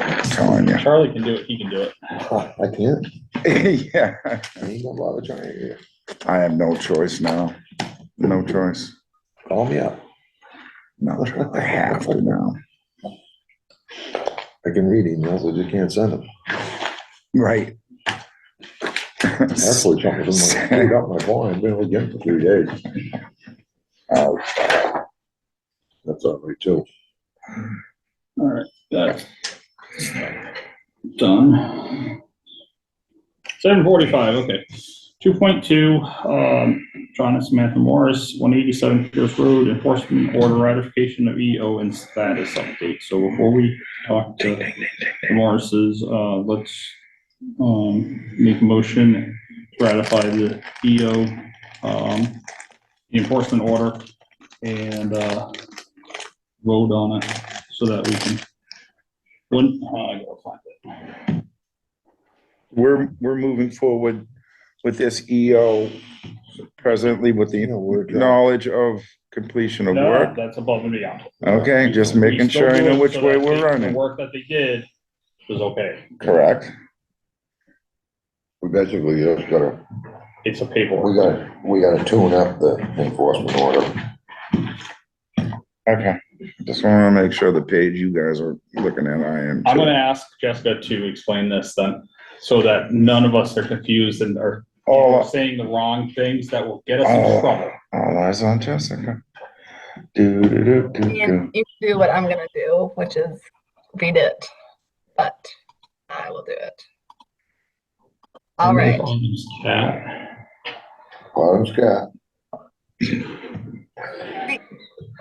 I'm telling you. Charlie can do it. He can do it. I can't, Yeah, I ain't gonna bother trying here. I have no choice now, no choice, Call me up. no, choice. I have to now. I can read emails, I just can't send them. Right. Actually, something's in my, screwed up my phone, I've been able to get it for 3 days. Oh, That's all right too. All right, that's done. 7:45, okay. 2.2, John and Samantha Morris, 187 Pierce Road, enforcement order ratification of EO and status update. So before we talk to the Morrises, let's make a motion to ratify the EO, the enforcement order, and vote on it so that we can. I gotta find it. We're moving forward with this EO presently with the Yeah, we're done. knowledge of completion of No, work. that's above and beyond. Okay, just We making still sure I do know it which so way that we're the running. work that they did was okay. Correct. We basically just gotta, It's a paperwork. we gotta tune up the enforcement order. Okay, just wanna make sure the page you guys are looking at, I am. I'm too. gonna ask Jessica to explain this then, so that none of us are confused and are All, saying the wrong things that will get us in Oh. trouble. all eyes on Jessica. Do, do, do, do, do. And you can do what I'm gonna do, which is read it, but I will do it. All right. Cat. Bottom's cat.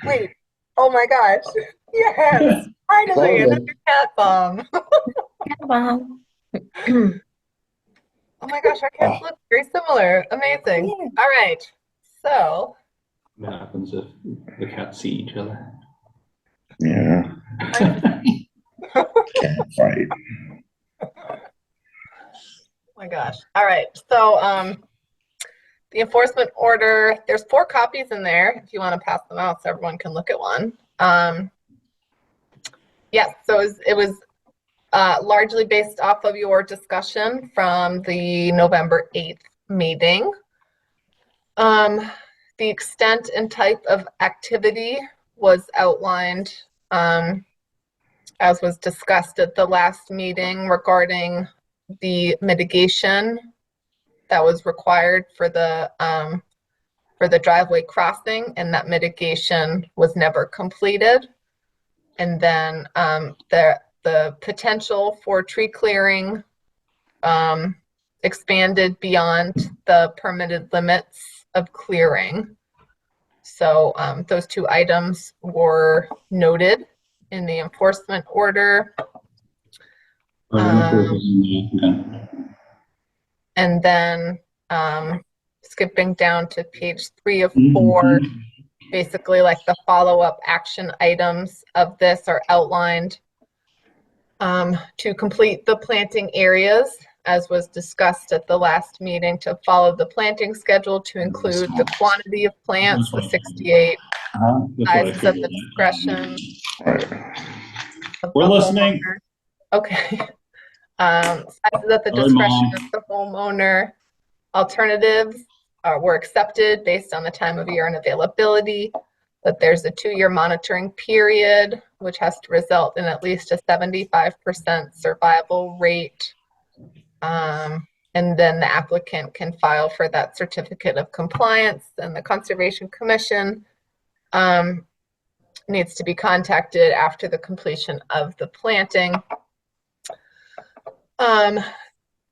Wait. Oh my gosh. Yes. Finally, Call it. another cat bomb. Mom. Oh my gosh, our cats look very similar. Amazing. All right. So, What happens if the cats see each other? Yeah, can't fight. oh my gosh. All right. So, the enforcement order, there's 4 copies in there if you want to pass them out so everyone can look at one. Yes, so it was largely based off of your discussion from the November 8th meeting. The extent and type of activity was outlined as was discussed at the last meeting regarding the mitigation that was required for the driveway crossing, and that mitigation was never completed. And then the potential for tree clearing expanded beyond the permitted limits of clearing. So those 2 items were noted in the enforcement order. And then skipping down to page 3 of 4, basically like the follow-up action items of this are outlined to complete the planting areas, as was discussed at the last meeting, to follow the planting schedule to include the quantity of plants, the 68 sizes at the discretion. of We're the listening. homeowner. Okay. Sizes at the Sorry, discretion Mom. of the homeowner. Alternatives were accepted based on the time of year and availability, but there's a 2-year monitoring period, which has to result in at least a 75% survival rate. And then the applicant can file for that certificate of compliance, and the Conservation Commission needs to be contacted after the completion of the planting.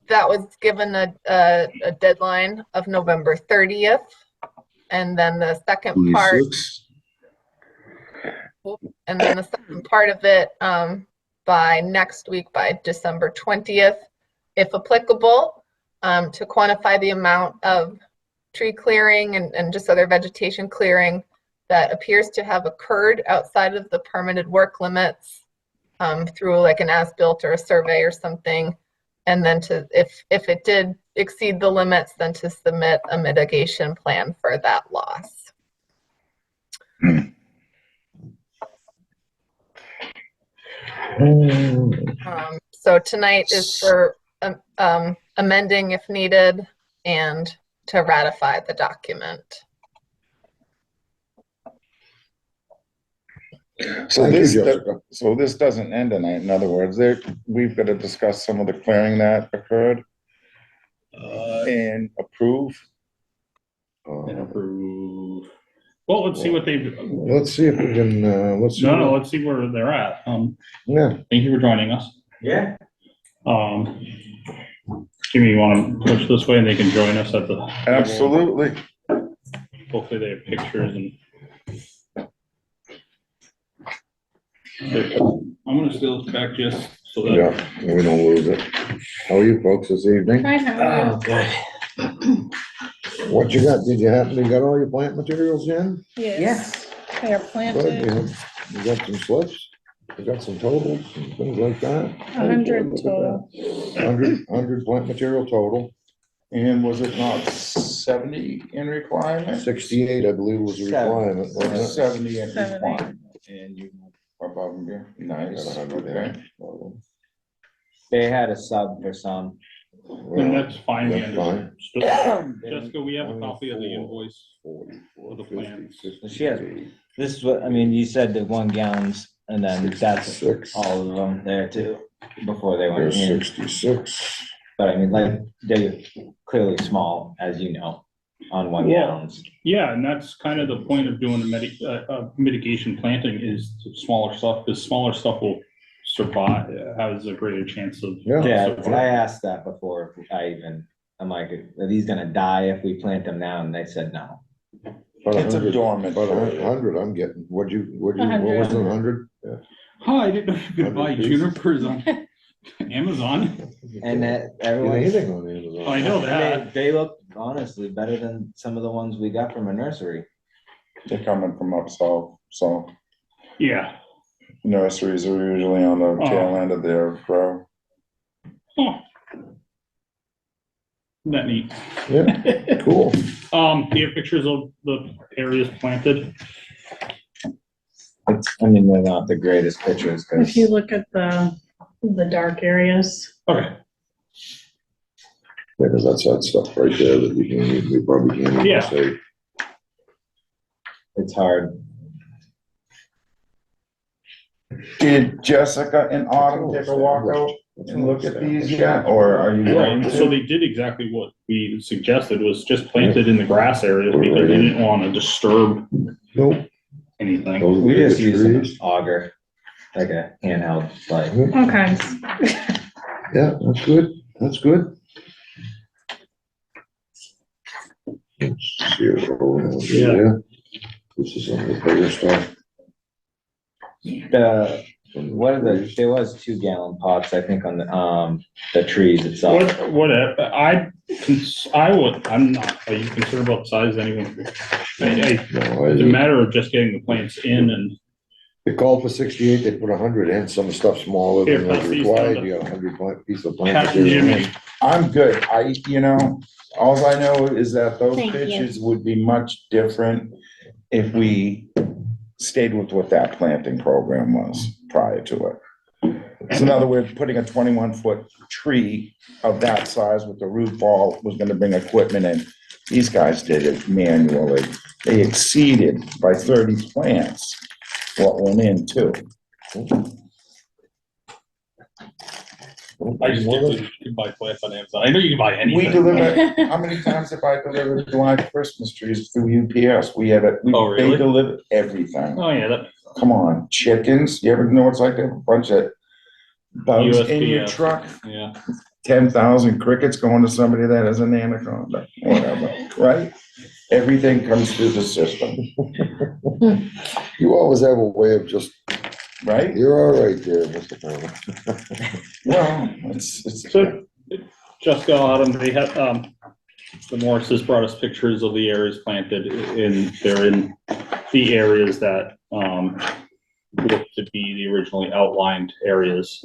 That was given a deadline of November 30th. And then the second part, of it by next week, by December 20th, if applicable, to quantify the amount of tree clearing and just other vegetation clearing that appears to have occurred outside of the permitted work limits through like an as-built or a survey or something. And then to, if it did exceed the limits, then to submit a mitigation plan for that loss. So tonight is for amending if needed and to ratify the document. So Thank you, this, Jessica. so this doesn't end tonight. In other words, we've got to discuss some of the clearing that occurred and approve. And approve. Well, let's see what they've. Let's see if we can, let's see. No, let's see where they're at. Yeah, Thank you for joining us. Yeah. Jimmy, you want to push this way and they can join us at the. Absolutely. Hopefully they have pictures and. I'm gonna steal this back just so that. yeah, we don't lose it. How are you folks this evening? Oh, good. What you got? Did you happen to get all your plant materials in? Yes. They are Good, planted, you got some slips? You got some totals and things like that? 100 total. 100 plant material total. And was it not 70 in requirement? 68, I believe, was the requirement, wasn't it? 70 in 70. requirement. And you above and beyond. Nice. Got 100 Okay. there. They had a sub for some. And that's fine. we That's fine. understand. Jessica, we have a copy of the invoice. 44, the plan. 50, She has- 60, This is what, I mean, you said the 1 gallons and then that's 66. all of them there too, before they went There's in. 66. But I mean, like, they're clearly small, as you know, on 1 Well, gallons. Yeah, and that's kind of the point of doing a mitigation planting is the smaller stuff, because smaller stuff will survive, has a greater chance of. Yeah. Yeah, I survival. asked that before, I'm like, are these gonna die if we plant them now? And they said no. It's a dormant. About a hundred I'm getting. What was it, 100? Yeah. Oh, I didn't know you could buy 100 pieces. junipers on Amazon. And that Get everyone. anything on Amazon. I know that. They look honestly better than some of the ones we got from a nursery. They're coming from up south, so Yeah. nurseries are usually on the tail end of their grow. Huh. That neat. Yeah, cool. Do you have pictures of the areas planted? I mean, they're not the greatest pictures, If you cause look at the dark areas, Okay, Because that's that stuff right there that we probably can't even Yeah. say. it's hard. Did Jessica and Autumn take a walk out and look at these yet, or are you going right, so to? they did exactly what we suggested, was just planted in the grass areas because they didn't want to disturb Nope. anything. Those are We the just use trees. an auger, like a handheld, like, okay. Yeah, that's good, that's good. Zero, yeah. This is some of the bigger stuff. there was 2-gallon pots, I think, on the trees itself. Whatever, I'm not, are you concerned about the size anyone? No, It's a matter of just getting the plants in and, they called for 68, they put 100 in, some stuff smaller than Here, was pass these required, down to- you got 100 piece of Pat plant and material. Jimmy. I'm good. Alls I know is that those Thank you. pictures would be much different if we stayed with what that planting program was prior to it. So in other words, putting a 21-foot tree of that size with the root ball was gonna bring equipment in. These guys did it manually. They exceeded by 30 plants what went in too. I just can't believe you can buy plants on Amazon. I know you can buy anything. We deliver, how many times have I delivered July Christmas trees through UPS? We had it, Oh, really? they delivered everything. Oh, yeah, that, Come on, chickens, you ever know what it's like to have a bunch of bugs in your USPS. truck? yeah. 10,000 crickets going to somebody that has an anaconda, whatever, right? Everything comes through the system, You always have a way of just, right? you're all right there, Mr. Furman. Well, it's. So, Jessica, Autumn, they have, the Morrises brought us pictures of the areas planted they're in the areas that, look to be the originally outlined areas.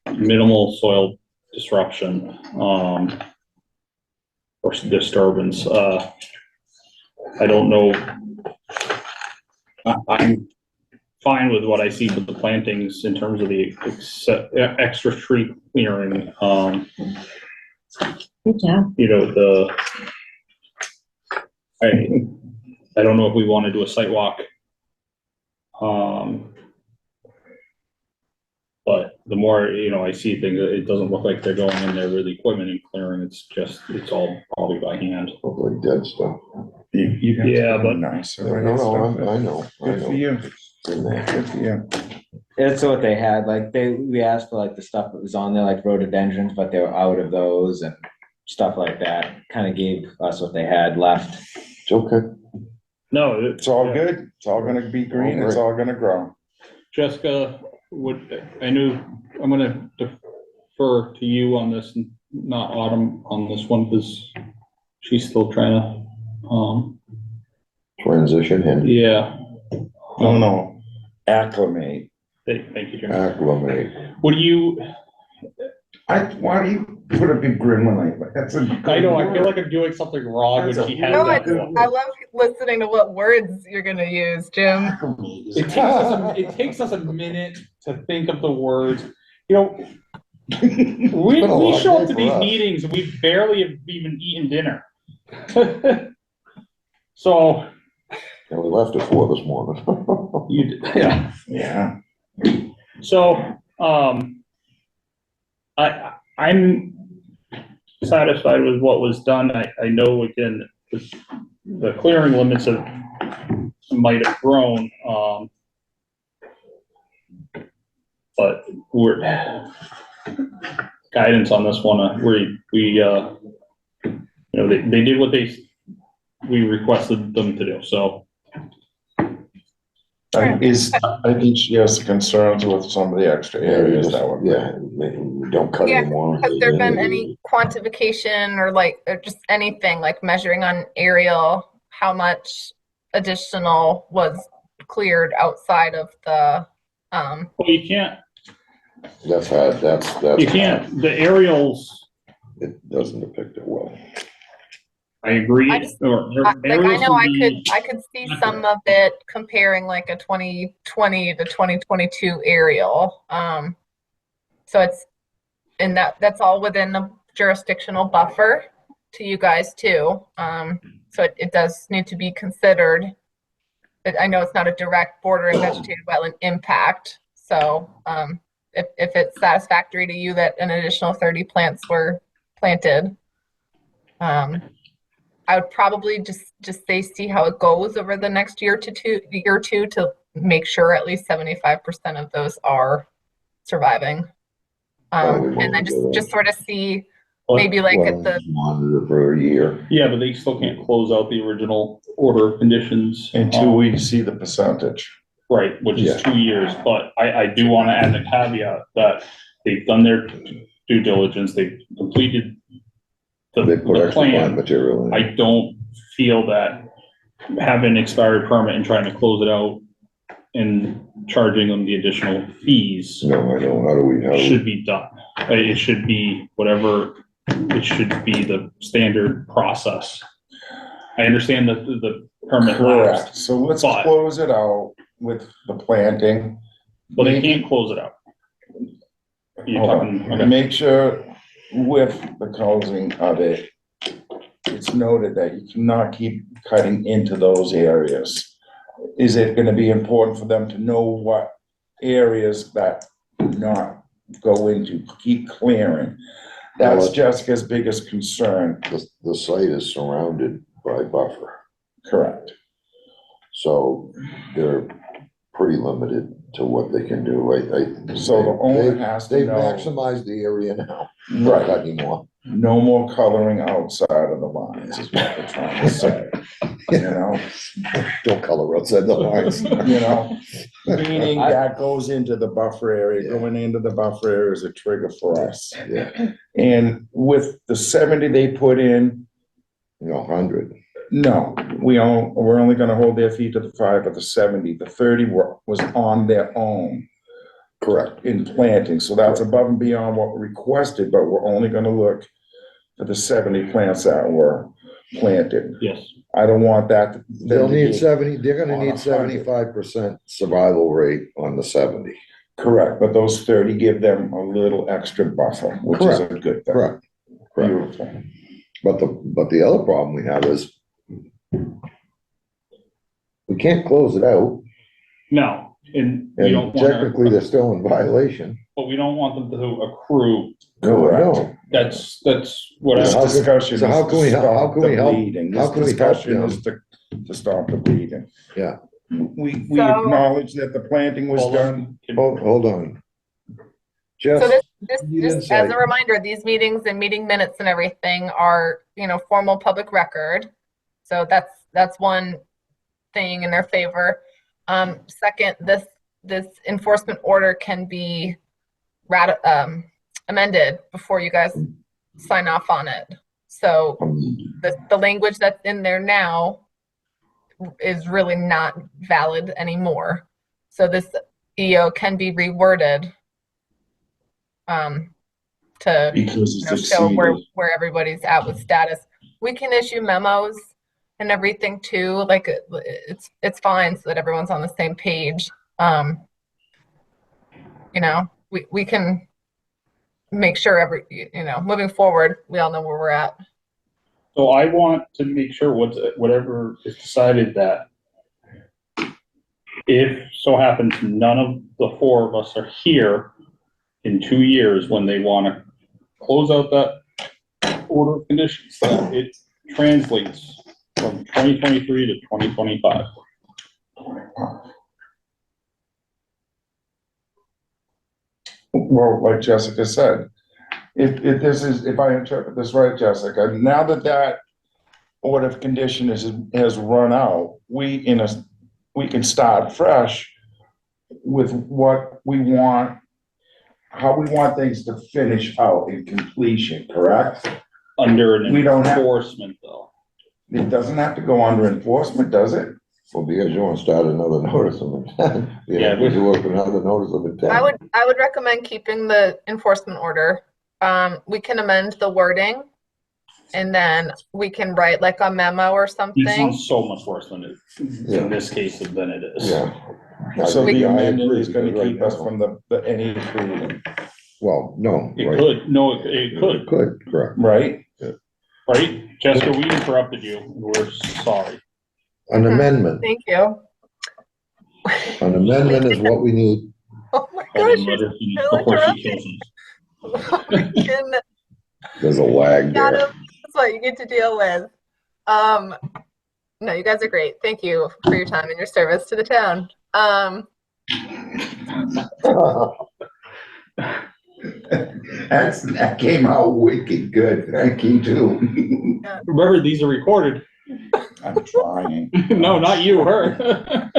Minimal soil disruption, or disturbance. I don't know. I'm fine with what I see with the plantings in terms of the extra tree clearing. Good job. You know, I don't know if we want to do a site walk. But the more, I see things, it doesn't look like they're going in there with equipment and clearing. It's all probably by hand. Look like dead stuff. You have to Yeah, be but- nice. No, I know, Good for you, Been there. good for you. That's what they had, like, we asked for like the stuff that was on there, like rhododendrons, but they were out of those and stuff like that. Kind of gave us what they had left. It's okay. No. It's all good, it's all gonna be green, it's all gonna grow. Jessica, I'm gonna defer to you on this, and not Autumn on this one, because she's still trying to, Transition and yeah. No, acclimate. Thank you, Jimmy. acclimate. What do you, Why do you put a big grin when that's a. I know, I feel like I'm doing something wrong when That's a- she has No, that. I love listening to what words you're gonna use, Jim. It takes us a minute to think of the words, we been a long show up day to for these us. meetings and we barely have even eaten dinner. So, And we left at 4 this morning. yeah, Yeah, so, I'm satisfied with what was done. I know, again, the clearing limits might have grown, But we're, guidance on this one, they did what we requested them to do, so. I think she has concerns with some of the extra areas that were. Yeah, don't cut Yeah, anymore. has there been any quantification or just anything like measuring on aerial, how much additional was cleared outside of the, Well, you can't, That's hard, that's. you can't, the aerials, It doesn't depict it well. I agree. I just- or I aerials know can be- I could see some of it comparing like a 2020 to 2022 aerial. So it's, and that's all within the jurisdictional buffer to you guys too. So it does need to be considered. But I know it's not a direct bordering vegetated wetland impact. So, if it's satisfactory to you that an additional 30 plants were planted, I would probably just say, see how it goes over the next year or two to make sure at least 75% of those are surviving. And then just sort of see maybe like Well, at the, monitor for a year. Yeah, but they still can't close out the original order of conditions. Until we see the percentage. Right, which Yeah. is 2 years, but I do want to add the caveat that they've done their due diligence, they've completed They put the extra plant plan. material in. I don't feel that having an expired permit and trying to close it out and charging them the additional fees No, I don't, how do we, should be done. It should be whatever, it should be the standard process. I understand that the permit Correct, lapsed, so let's But- close it out with the planting. but they can't close it out. You're Hold talking, on, okay. make sure with the closing of it, it's noted that you cannot keep cutting into those areas. Is it gonna be important for them to know what areas that do not go into, keep clearing? That's Jessica's biggest concern. the site is surrounded by buffer, Correct. so they're pretty limited to what they can do. So the owner has to They've know, maximized the area now, not right, cut anymore. no more coloring outside of the lines is what they're trying to say, you know? Don't color outside the lines. You know, meaning that goes into the buffer area, Yeah. going into the buffer area is a trigger for us. Yeah, And with the 70 they put in, 100. no, we're only gonna hold their feet to the fire, but the 70, the 30 was on their own Correct. in planting, so that's above and beyond what we requested, but we're only gonna look for the 70 plants that were planted. Yes, I don't want that. They'll need 70, they're gonna on need 100. 75% survival rate on the 70. Correct, but those 30 give them a little extra buffer, which is a good thing. Correct. Correct. Beautiful. But the other problem we have is we can't close it out, no, and we don't and technically want they're still in violation. but we don't want them to accrue. No, I know. That's what This how can- discussion is so how to can we- how stop can the we help- bleeding. how This can we help discussion them? is to stop the bleeding. Yeah. We So- acknowledge that the planting was done. Hold on. Jess, so you didn't this, as say- a reminder, these meetings and meeting minutes and everything are, formal public record. So that's one thing in their favor. Second, this enforcement order can be amended before you guys sign off on it. So the language that's in there now is really not valid anymore. So this EO can be reworded to Because it's show exceeded. where everybody's at with status. We can issue memos and everything too, like it's fine so that everyone's on the same page. We can make sure moving forward, we all know where we're at. So I want to make sure whatever is decided that if so happens none of the four of us are here in 2 years when they want to close out that order of conditions, that it translates from 2023 to 2025. Well, like Jessica said, if I interpret this right, Jessica, now that order of condition has run out, we can start fresh with what we want, how we want things to finish out in completion, correct? Under an We don't have- enforcement though. It doesn't have to go under enforcement, does it? Well, because you want to start another notice of intent. You Yeah, have to do up another notice of intent. I would recommend keeping the enforcement order. We can amend the wording and then we can write like a memo or This something. one's so much worse than it, Yeah. in this case than it is. Yeah. So the I amendment agree, is gonna because right keep us now- from any freedom, Well, no. It right. could, no, it It could, could, correct. right? right? Jessica, we interrupted you. We're sorry. An amendment, Thank you. an amendment is what we need. Oh my Hold on, gosh, let her finish so before she interrupting. kills us. freaking There's a lag got there. him. That's what you get to deal with. No, you guys are great. Thank you for your time and your service to the town. That came out wicked good, thank you too. Remember, these are recorded. I'm trying. No, not you, her.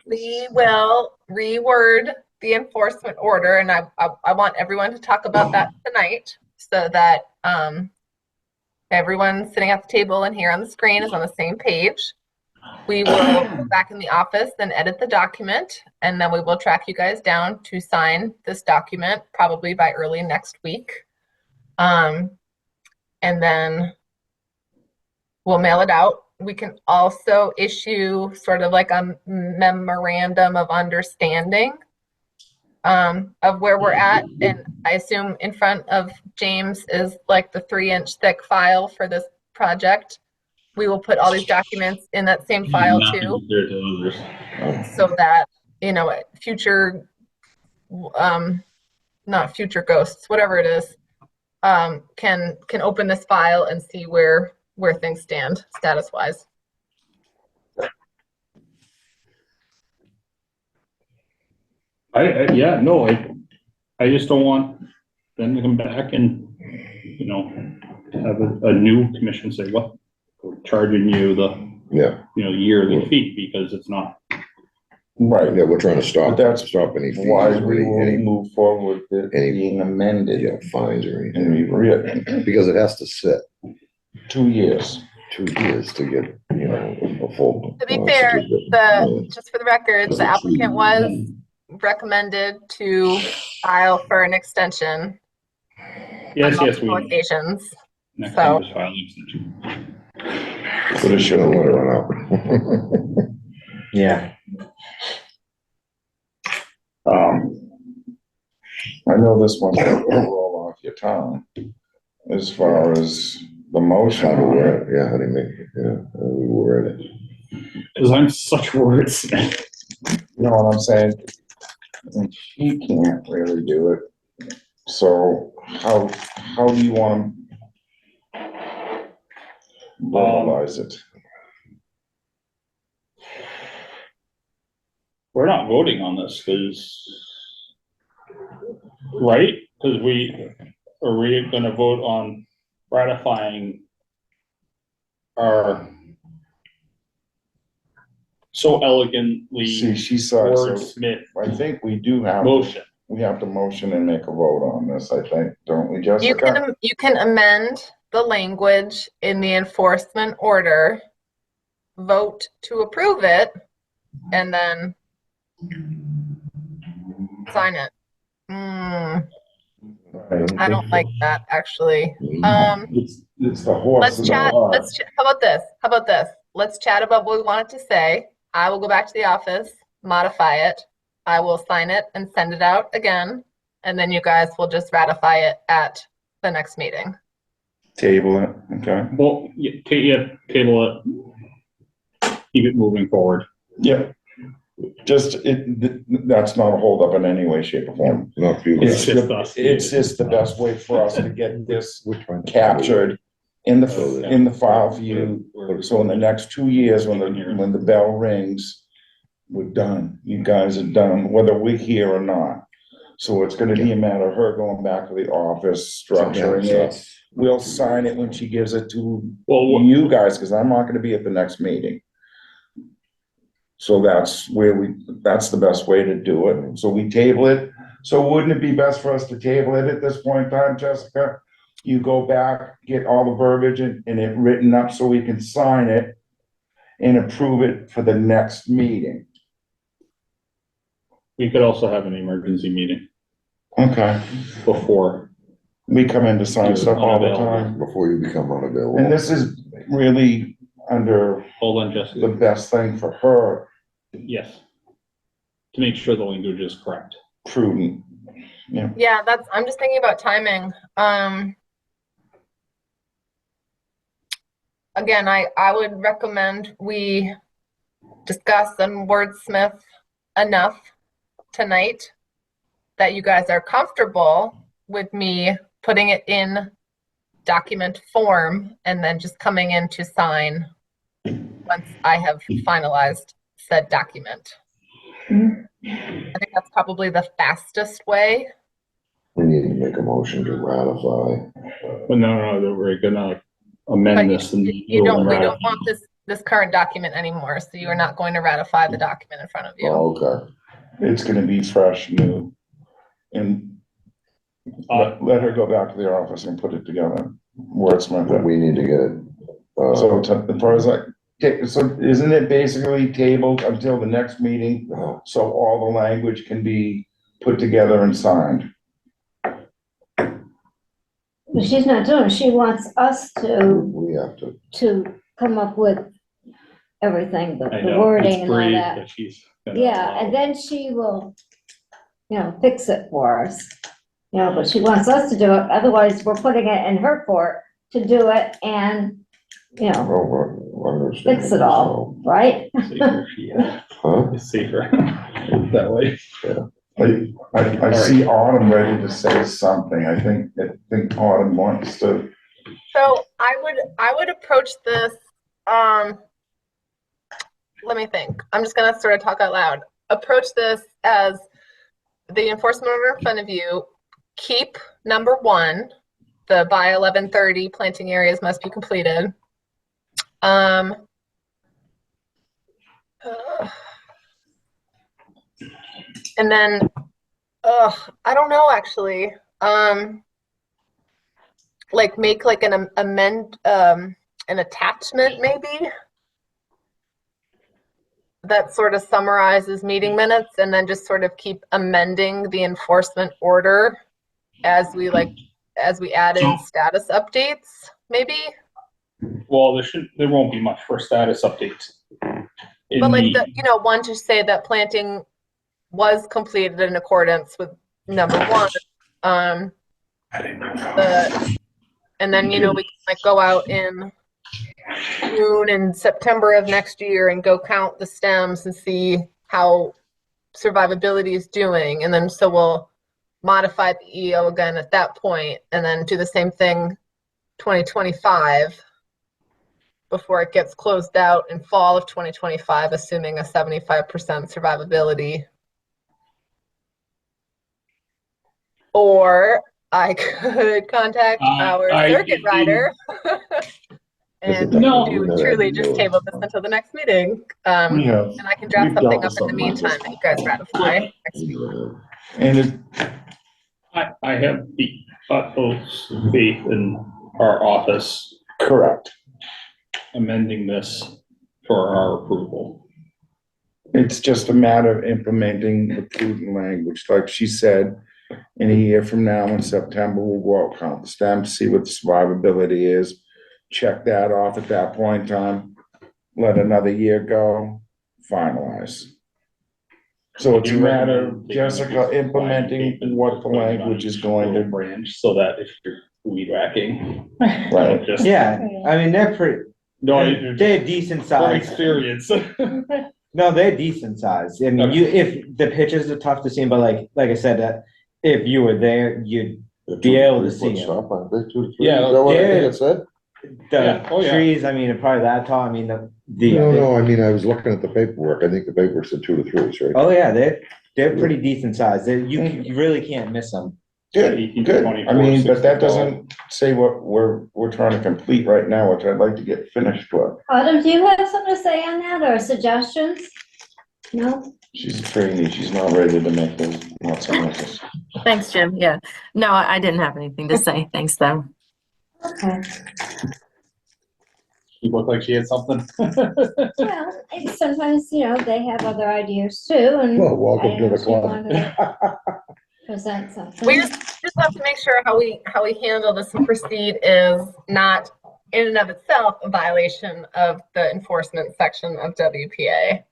We will reword the enforcement order, and I want everyone to talk about that tonight so that everyone sitting at the table and here on the screen is on the same page. We will go back in the office and edit the document, and then we will track you guys down to sign this document probably by early next week. And then we'll mail it out. We can also issue sort of like a memorandum of understanding of where we're at. And I assume in front of James is like the 3-inch thick file for this project. We will put all these documents in that same file Nothing too, compared to others. so that, you know, future, not future ghosts, whatever it is, can open this file and see where things stand status wise. I just don't want them to come back and, you know, have a new commission say, what? We're charging you the, Yeah, yearly fee, because it's not. Right, yeah, we're trying to stop, But that's stop any fees why or we will any, move forward with it any- being amended fines or and anything. rewritten. Because it has to sit 2 years. 2 years to get, a full. To be fair, just for the record, the applicant was Mm-hmm. recommended to file for an extension Yes, on yes, multiple we, occasions. next So- time is filing extension. But it shouldn't let it run out. Yeah, I know this one's gonna roll off your tongue as far as the motion. How to word it, yeah, how do you make, how do we word it? Because I'm such words. You know what I'm saying? And she can't really do it. So how do you want to verbalize it? We're not voting on this, right? Because are we gonna vote on ratifying our so elegantly See, she said, so wordsmith I think we do have, motion? we have to motion and make a vote on this, I think, don't we, You Jessica? can amend the language in the enforcement order, vote to approve it, and then sign it. I don't like that, actually. It's the horse. Let's and the chat, cart. how about this? Let's chat about what we want it to say. I will go back to the office, modify it. I will sign it and send it out again. And then you guys will just ratify it at the next meeting. Table it, okay? Well, table it. Keep it moving forward. Yep. Just, that's not a holdup in any way, shape or form. Not if you. It's just us. It's just the best way for us to get this Which one? captured in the file for you. So in the next 2 years, when the bell rings, we're done. You guys are done, whether we're here or not. So it's gonna be a matter of her going back to the office, structuring it. We'll sign it when she gives it to Well, you guys, because I'm not gonna be at the next meeting. So that's the best way to do it. So we table it. So wouldn't it be best for us to table it at this point in time, Jessica? You go back, get all the verbiage and it written up so we can sign it and approve it for the next meeting. we could also have an emergency meeting Okay. before. We come in to sign stuff all the time. Before you become unavailable. And this is really under Hold on, the Jessica. best thing for her, Yes. To make sure the language is correct. prudent. Yeah, I'm just thinking about timing. Again, I would recommend we discuss and wordsmith enough tonight that you guys are comfortable with me putting it in document form and then just coming in to sign once I have finalized said document. I think that's probably the fastest way. We need to make a motion to ratify. But no, we're gonna But amend this and. we don't want this current document anymore, so you are not going to ratify the document in front of you. Oh, okay. It's gonna be fresh, new. And let her go back to the office and put it together, wordsmith But it. we need to get it. So as far as like, so isn't it basically tabled until the next meeting? No, So all the language can be put together and signed? But she's not doing it. She wants us we have to. to come up with everything, the I the know, wording it's and all brief, that. but she's gonna Yeah, and then she will, fix it for us. But she wants us to do it, otherwise we're putting it in her court to do it and, Understand. fix it all, right? Safer, yeah, Huh? it's safer that way. I see Autumn ready to say something. I think Autumn wants to. So I would approach this, let me think. I'm just gonna sort of talk out loud. Approach this as the enforcement order in front of you. Keep number 1, the by 11:30 planting areas must be completed. And then, I don't know actually. Like make like an an attachment maybe that sort of summarizes meeting minutes, and then just sort of keep amending the enforcement order as we add in status updates, maybe. Well, there won't be much for status updates. But like one to say that planting was completed in accordance with number 1. And then we can like go out in June and September of next year and go count the stems and see how survivability is doing, and then so we'll modify the EO again at that point, and then do the same thing 2025 before it gets closed out in fall of 2025, assuming a 75% survivability. Or I could contact our circuit rider and No. truly just table this until the next meeting. We have. And I can draft We've something dealt up with in the something like meantime this. that you guys ratify next week. And I have the utmost faith in our office correct. amending this for our approval. It's just a matter of implementing the prudent language, like she said. In a year from now, in September, we'll go out, count the stems, see what the survivability is. Check that off at that point in time. Let another year go, finalize. So it's a matter of Jessica implementing what the language is going to. Branch, so that if you're weed whacking. Right. Just. Yeah, I mean, they're pretty, No, they're decent from size. experience. No, they're decent size. I mean, if the pictures are tough to see, but like I said, if you were there, you'd be able to see 'em. Stop, aren't they? 2 to 3? Yeah, Is that what I think they're- it said? Yeah, oh, The yeah. trees, I mean, are probably that tall. I mean, No, I mean, I was looking at the paperwork. I think the paperwork said 2 to 3, right? Oh, yeah, They're pretty decent size. You really can't miss them. Good, 18 to good. 24, I mean, but that 60 tall. doesn't say what we're trying to complete right now, which I'd like to get finished with. Autumn, do you have something to say on that or suggestions? No? She's a trainee, she's not ready to make those lots of messes. Thanks, Jim. Yeah. No, I didn't have anything to say. Thanks, though. Okay. She looked like she had something. Well, sometimes, they have other ideas too, and. Well, welcome I to know the she club. wanted to Present something. We just have to make sure how we handle this and proceed is not in and of itself a violation of the enforcement section of WPA.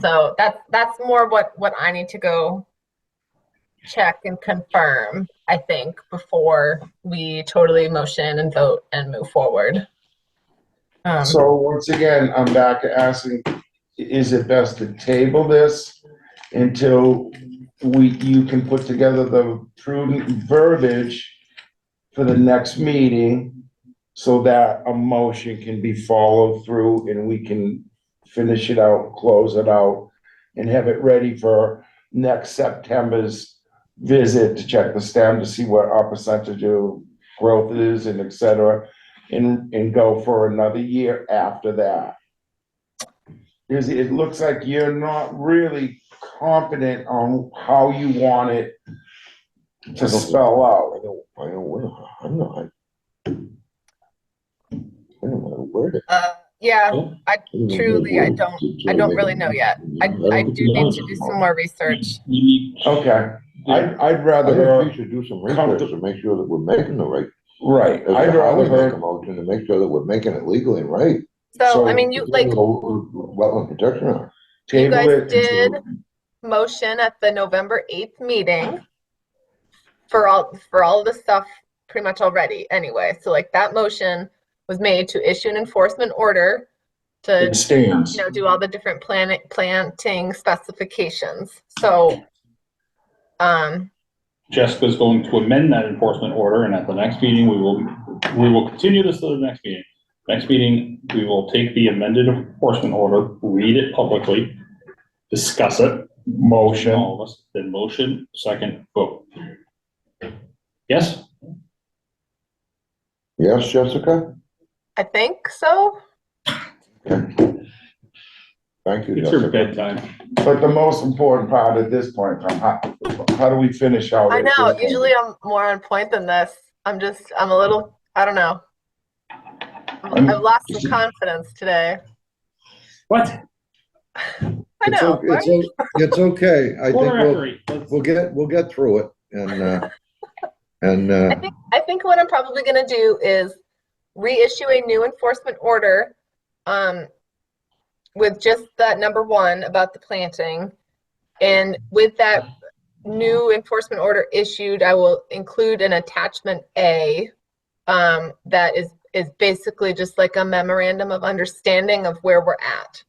So that's more what I need to go check and confirm, I think, before we totally motion and vote and move forward. So once again, I'm back to asking, is it best to table this until you can put together the prudent verbiage for the next meeting so that a motion can be followed through and we can finish it out, close it out, and have it ready for next September's visit to check the stem to see what our percentage of growth is and et cetera, and go for another year after that. Because it looks like you're not really confident on how you want it to spell out. I'm not. I don't know how to word it. Yeah, Oh. I don't really know yet. I do need to do some more research. Okay, I'd rather I think her, we should do some research to make sure that we're making the right. right, as I'd to how we rather make a her, motion to make sure that we're making it legally and right. So, I mean, you Wetland Protection Act. table guys it. did motion at the November 8th meeting for all of the stuff pretty much already anyway. So like that motion was made to issue an enforcement order to, It stands. do all the different planting specifications. So, Jessica's going to amend that enforcement order, and at the next meeting, we will continue this to the next meeting. Next meeting, we will take the amended enforcement order, read it publicly, discuss it, motion, all of us, then motion, second, vote. Yes? Yes, Jessica? I think so. Thank you, It's your Jessica. bedtime. But the most important part at this point, how do we finish out? I at this know, point? usually I'm more on point than this. I'm a little, I don't know. I've lost some confidence today. What? I know, right? It's okay. I For think the record, let's- we'll get through it and I think what I'm probably gonna do is reissue a new enforcement order, with just that number 1 about the planting. And with that new enforcement order issued, I will include an attachment A, that is basically just like a memorandum of understanding of where we're at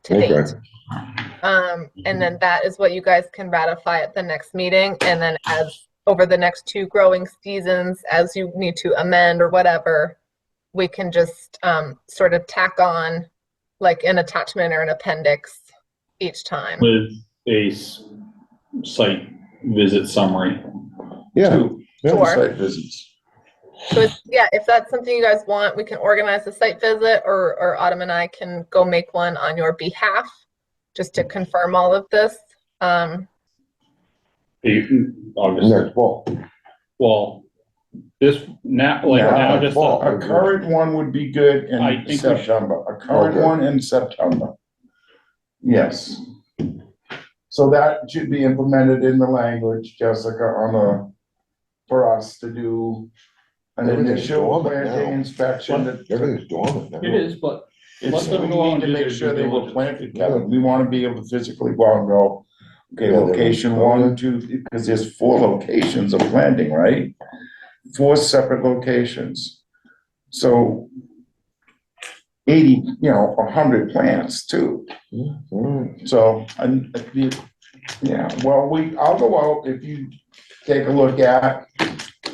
to Okay. date. And then that is what you guys can ratify at the next meeting. And then as over the next 2 growing seasons, as you need to amend or whatever, we can just sort of tack on like an attachment or an appendix each time. With a site visit summary. Yeah, Sure. Site visits. So if that's something you guys want, we can organize a site visit, or Autumn and I can go make one on your behalf, just to confirm all of this. August. next fall. Well, this now, like Yeah, now, just fall. A current one would be good I in think we September, a current Okay. one in September. Yes. So that should be implemented in the language, Jessica, for us to do an Everything's initial dormant planting now. inspection. Everything's dormant now. it is, but let It's, them we go out need and to do make their sure due they were diligence. planted, Kevin. We wanna be able to physically go out and go, okay, Yeah, location they're- 1, 2, because there's 4 locations of planting, right? 4 separate locations. So 80, 100 plants too. Yeah, all right. So, well, I'll go out if you take a look at,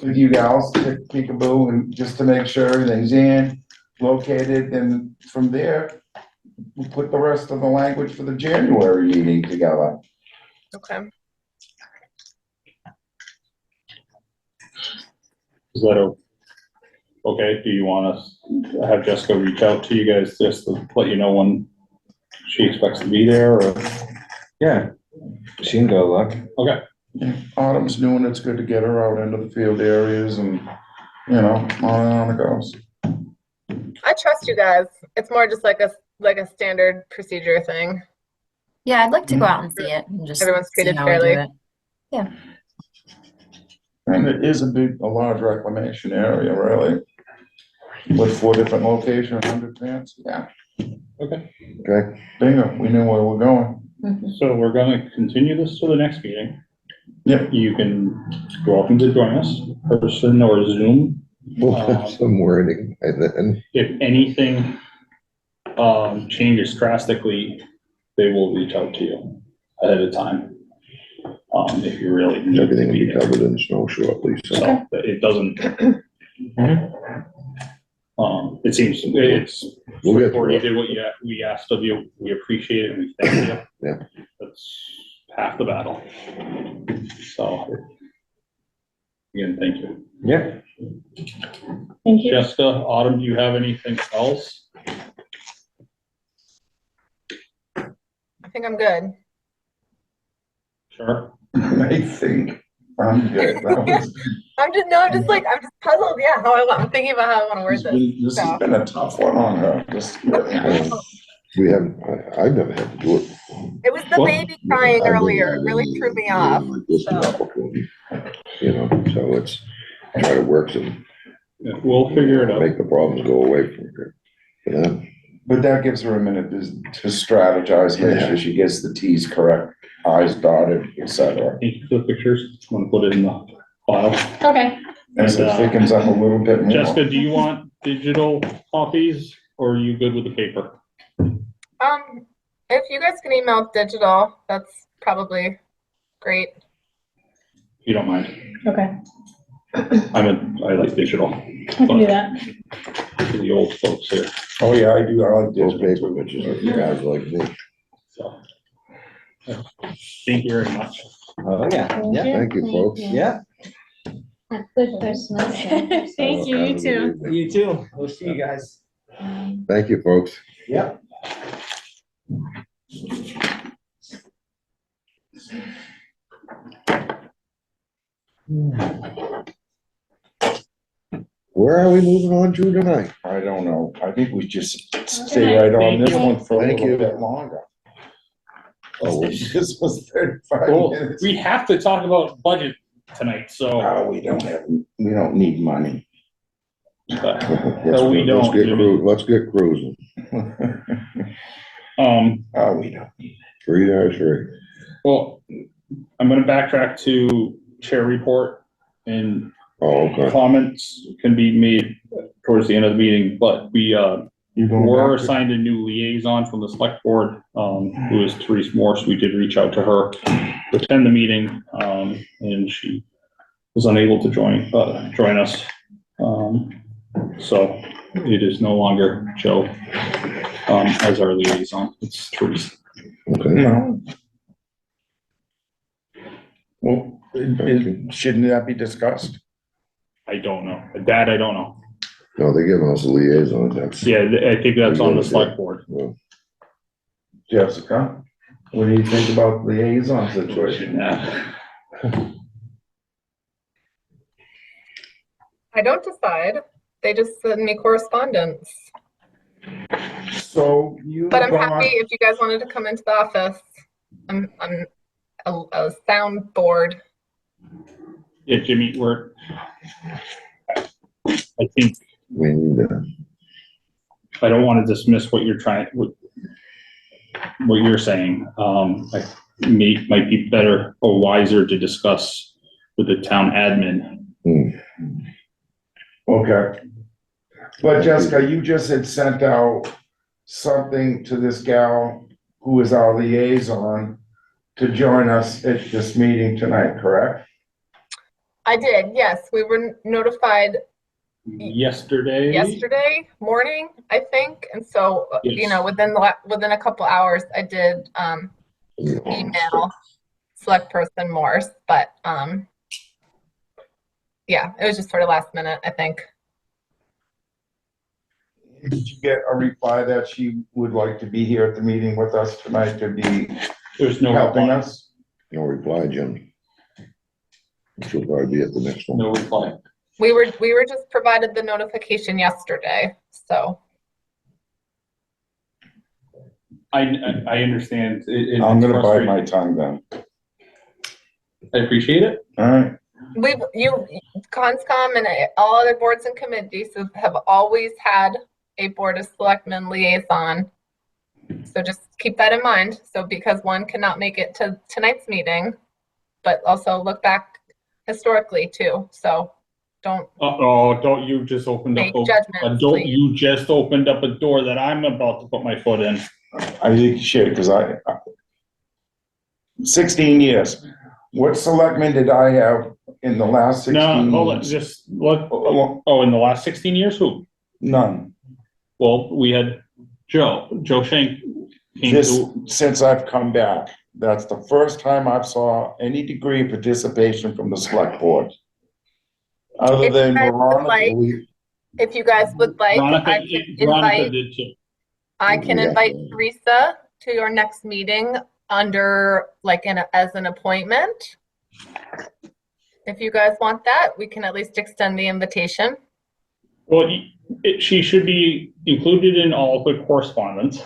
with you gals, peekaboo, and just to make sure everything's located, and from there, we'll put the rest of the language for the January meeting together. Okay. Is that okay? Do you want us to have Jessica reach out to you guys just to let you know when she expects to be there, or? Yeah, she can go look. Okay. Autumn's new and it's good to get her out into the field areas and, you know, on it goes. I trust you guys. It's more just like a standard procedure thing. Yeah, I'd like to go out and see it and just Everyone's see treated how we do fairly. it. And it is a large reclamation area, really. With 4 different locations, 100 fans, yeah. Okay. Okay, Bingo, we knew where we're going. So we're gonna continue this to the next meeting. Yep. You can go up and join us, person or Zoom. we'll have some wording, and then, If anything, changes drastically, they will reach out to you ahead of time. If you really need to everything will be be there. covered in snow shortly, so. So that it doesn't. It seems, it's, We'll get or through you it. did what we asked of you, we appreciate it, and we thank you. Yeah. That's half the battle. So. Again, thank you. Yeah. Thank you. Jessica, Autumn, do you have anything else? I think I'm good. Sure. I think I'm good. That was- I'm just puzzled. Yeah, I'm thinking about how I want to word This this. has been a tough one on her, this really has. We haven't, I've never had to do it before. It was the What? baby crying I've never earlier. had It really any- threw me anything off. like this So. before. You know, so it's, try to work some, Yeah, we'll figure it out. make the problems go away from here. For them, But that gives her a minute to strategize, make sure she gets the Ts correct, Is dotted, et cetera. Thank you for the pictures. I'm gonna put it in the file. Okay. As it thickens up a little bit more. Jessica, do you want digital copies or are you good with the paper? If you guys can email digital, that's probably great. If you don't mind. Okay, I like digital. I can do that. For the old folks here, Oh, yeah, I do, I like those digital. paper pictures, are guys like me. so. Thank you very much. Oh, yeah. Yeah. Thank you, folks. Yeah. Have a good Christmas. Thank you, you too. You too. We'll see you guys. Thank you, folks. Yeah. Where are we moving on to tonight? I don't know, I think we just stay right on this one for a Thank little you. bit longer. Oh, This was 35 Well, minutes. we have to talk about budget tonight, so. Oh, we don't need money. but, let's, we let's don't, get Jimmy. let's get cruising. Oh, we don't. 3-3. Well, I'm gonna backtrack to chair report and Oh, okay. comments can be made towards the end of the meeting, but we, You going were back to- assigned a new liaison from the select board, who is Therese Morse. We did reach out to her to attend the meeting, and she was unable to join us. So it is no longer Joe, as our liaison. It's Therese. Okay. No. Well, shouldn't that be discussed? I don't know. That I don't know. No, they're giving us a liaison, that's. Yeah, I think that's on the select board. Well, Jessica, what do you think about the liaison situation? Yeah. I don't decide. They just send me correspondence. So you. But I'm happy if you guys wanted to come into the office. I'm a soundboard. Yeah, Jimmy, I think, we need I don't want to dismiss what you're what you're saying. I might be better or wiser to discuss with the town admin. Okay. But Jessica, you just had sent out something to this gal who is our liaison to join us at this meeting tonight, correct? I did, yes. We were notified Yesterday, morning, I think. And so, Yes. within a couple hours, I did email select person Morse, but, yeah, it was just sort of last minute, I think. Did you get a reply that she would like to be here at the meeting with us tonight to be There's no helping reply. us? No reply, Jim. She'll probably be at the next one. No reply. We were just provided the notification yesterday, so. I understand. It's I'm gonna bite frustrating. my tongue then. I appreciate it. All right. Conscom and all other boards and committees have always had a Board of Selectmen liaison. So just keep that in mind. So because one cannot make it to tonight's meeting, but also look back historically too. So don't Don't you just opened up make judgments, don't please. you just opened up a door that I'm about to put my foot in. I think you should, because 16 years. What selectmen did I have in the last 16 No, years? hold on, just look. Oh, in the last 16 years, who? None. Well, we had Joe Shank came This, to, since I've come back, that's the first time I've saw any degree of participation from the select board. Other If than you guys would Veronica, like- If you guys would like, Veronica did too. I can Yeah. invite Teresa to your next meeting under, like, as an appointment. If you guys want that, we can at least extend the invitation. Well, she should be included in all the correspondence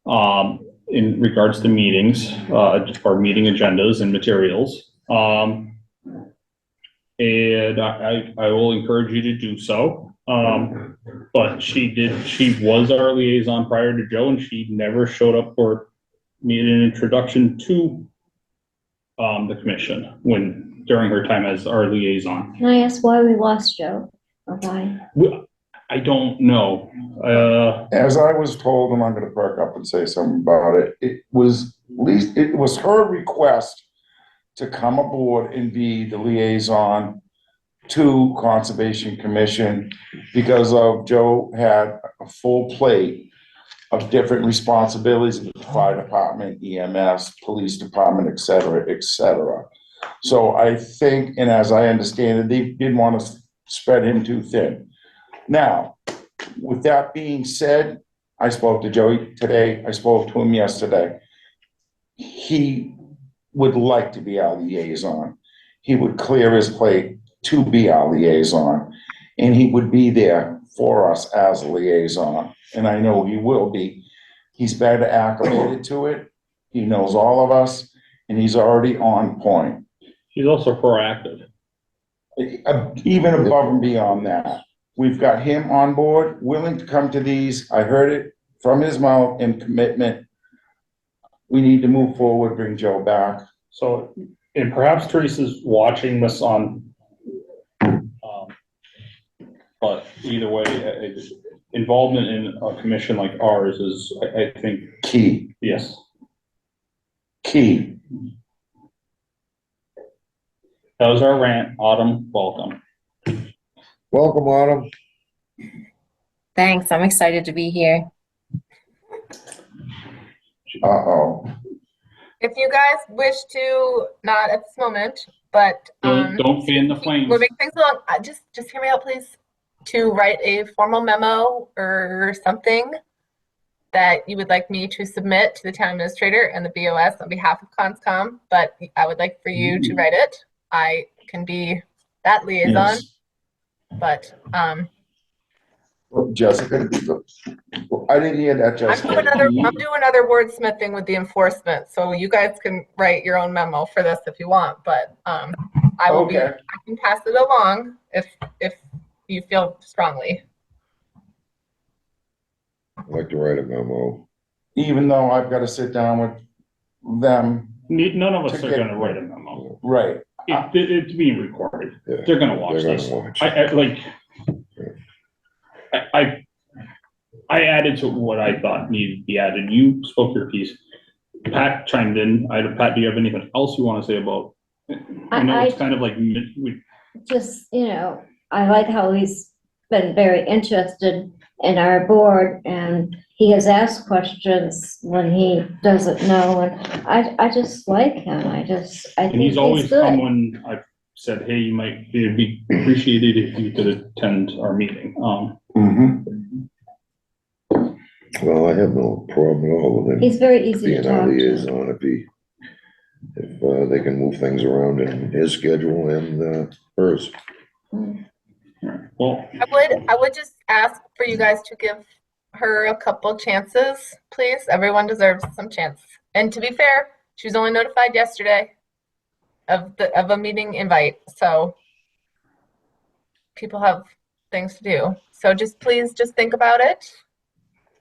in regards to meetings, or meeting agendas and materials. And I will encourage you to do so. But she was our liaison prior to Joe, and she never showed up or made an introduction to the commission during her time as our liaison. Can I ask why we lost Joe? Or why? I don't know. as I was told, and I'm gonna perk up and say something about it, it was her request to come aboard and be the liaison to Conservation Commission because of Joe had a full plate of different responsibilities in the fire department, EMS, police department, et cetera, et cetera. So I think, and as I understand it, they didn't want to spread him too thin. Now, with that being said, I spoke to Joey today, I spoke to him yesterday. He would like to be our liaison. He would clear his plate to be our liaison, and he would be there for us as a liaison, and I know he will be. He's better acclimated to it, he knows all of us, and he's already on point. She's also proactive. Even above and beyond that, we've got him on board, willing to come to these. I heard it from his mouth in commitment. We need to move forward, bring Joe back. So, and perhaps Teresa's watching this on, but either way, involvement in a commission like ours is, I think, Key, yes. key. That was our rant. Autumn, welcome. Welcome, Autumn. Thanks, I'm excited to be here. Uh-oh. If you guys wish to, not at this moment, but Don't fan the flames. moving things along, just hear me out, please, to write a formal memo or something that you would like me to submit to the town administrator and the BOS on behalf of Conscom, but I would like for you to write it. I can be that liaison, Yes. but Jessica, I didn't hear that, Jessica. I'm doing other wordsmithing with the enforcement, so you guys can write your own memo for this if you want, but I Okay. can pass it along if you feel strongly. I'd like to write a memo. Even though I've got to sit down with them, None of us To are get- gonna write a memo. right, It's being recorded. Yeah, They're gonna watch they're this. gonna watch. I added to what I thought needed to be added. You spoke your piece. Pat chimed in. Pat, do you have anything else you want to say about? I know it's kind of like, Just, I like how he's been very interested in our board, and he has asked questions when he doesn't know, and I just like him, I And think he's he's always come good. when I've said, hey, it'd be appreciated if you could attend our meeting. Well, I have no problem at all with him He's very easy to being our talk to. liaison if they can move things around in his schedule and hers. Well, I would just ask for you guys to give her a couple chances, please. Everyone deserves some chance. And to be fair, she was only notified yesterday of a meeting invite, so people have things to do. So just please, just think about it,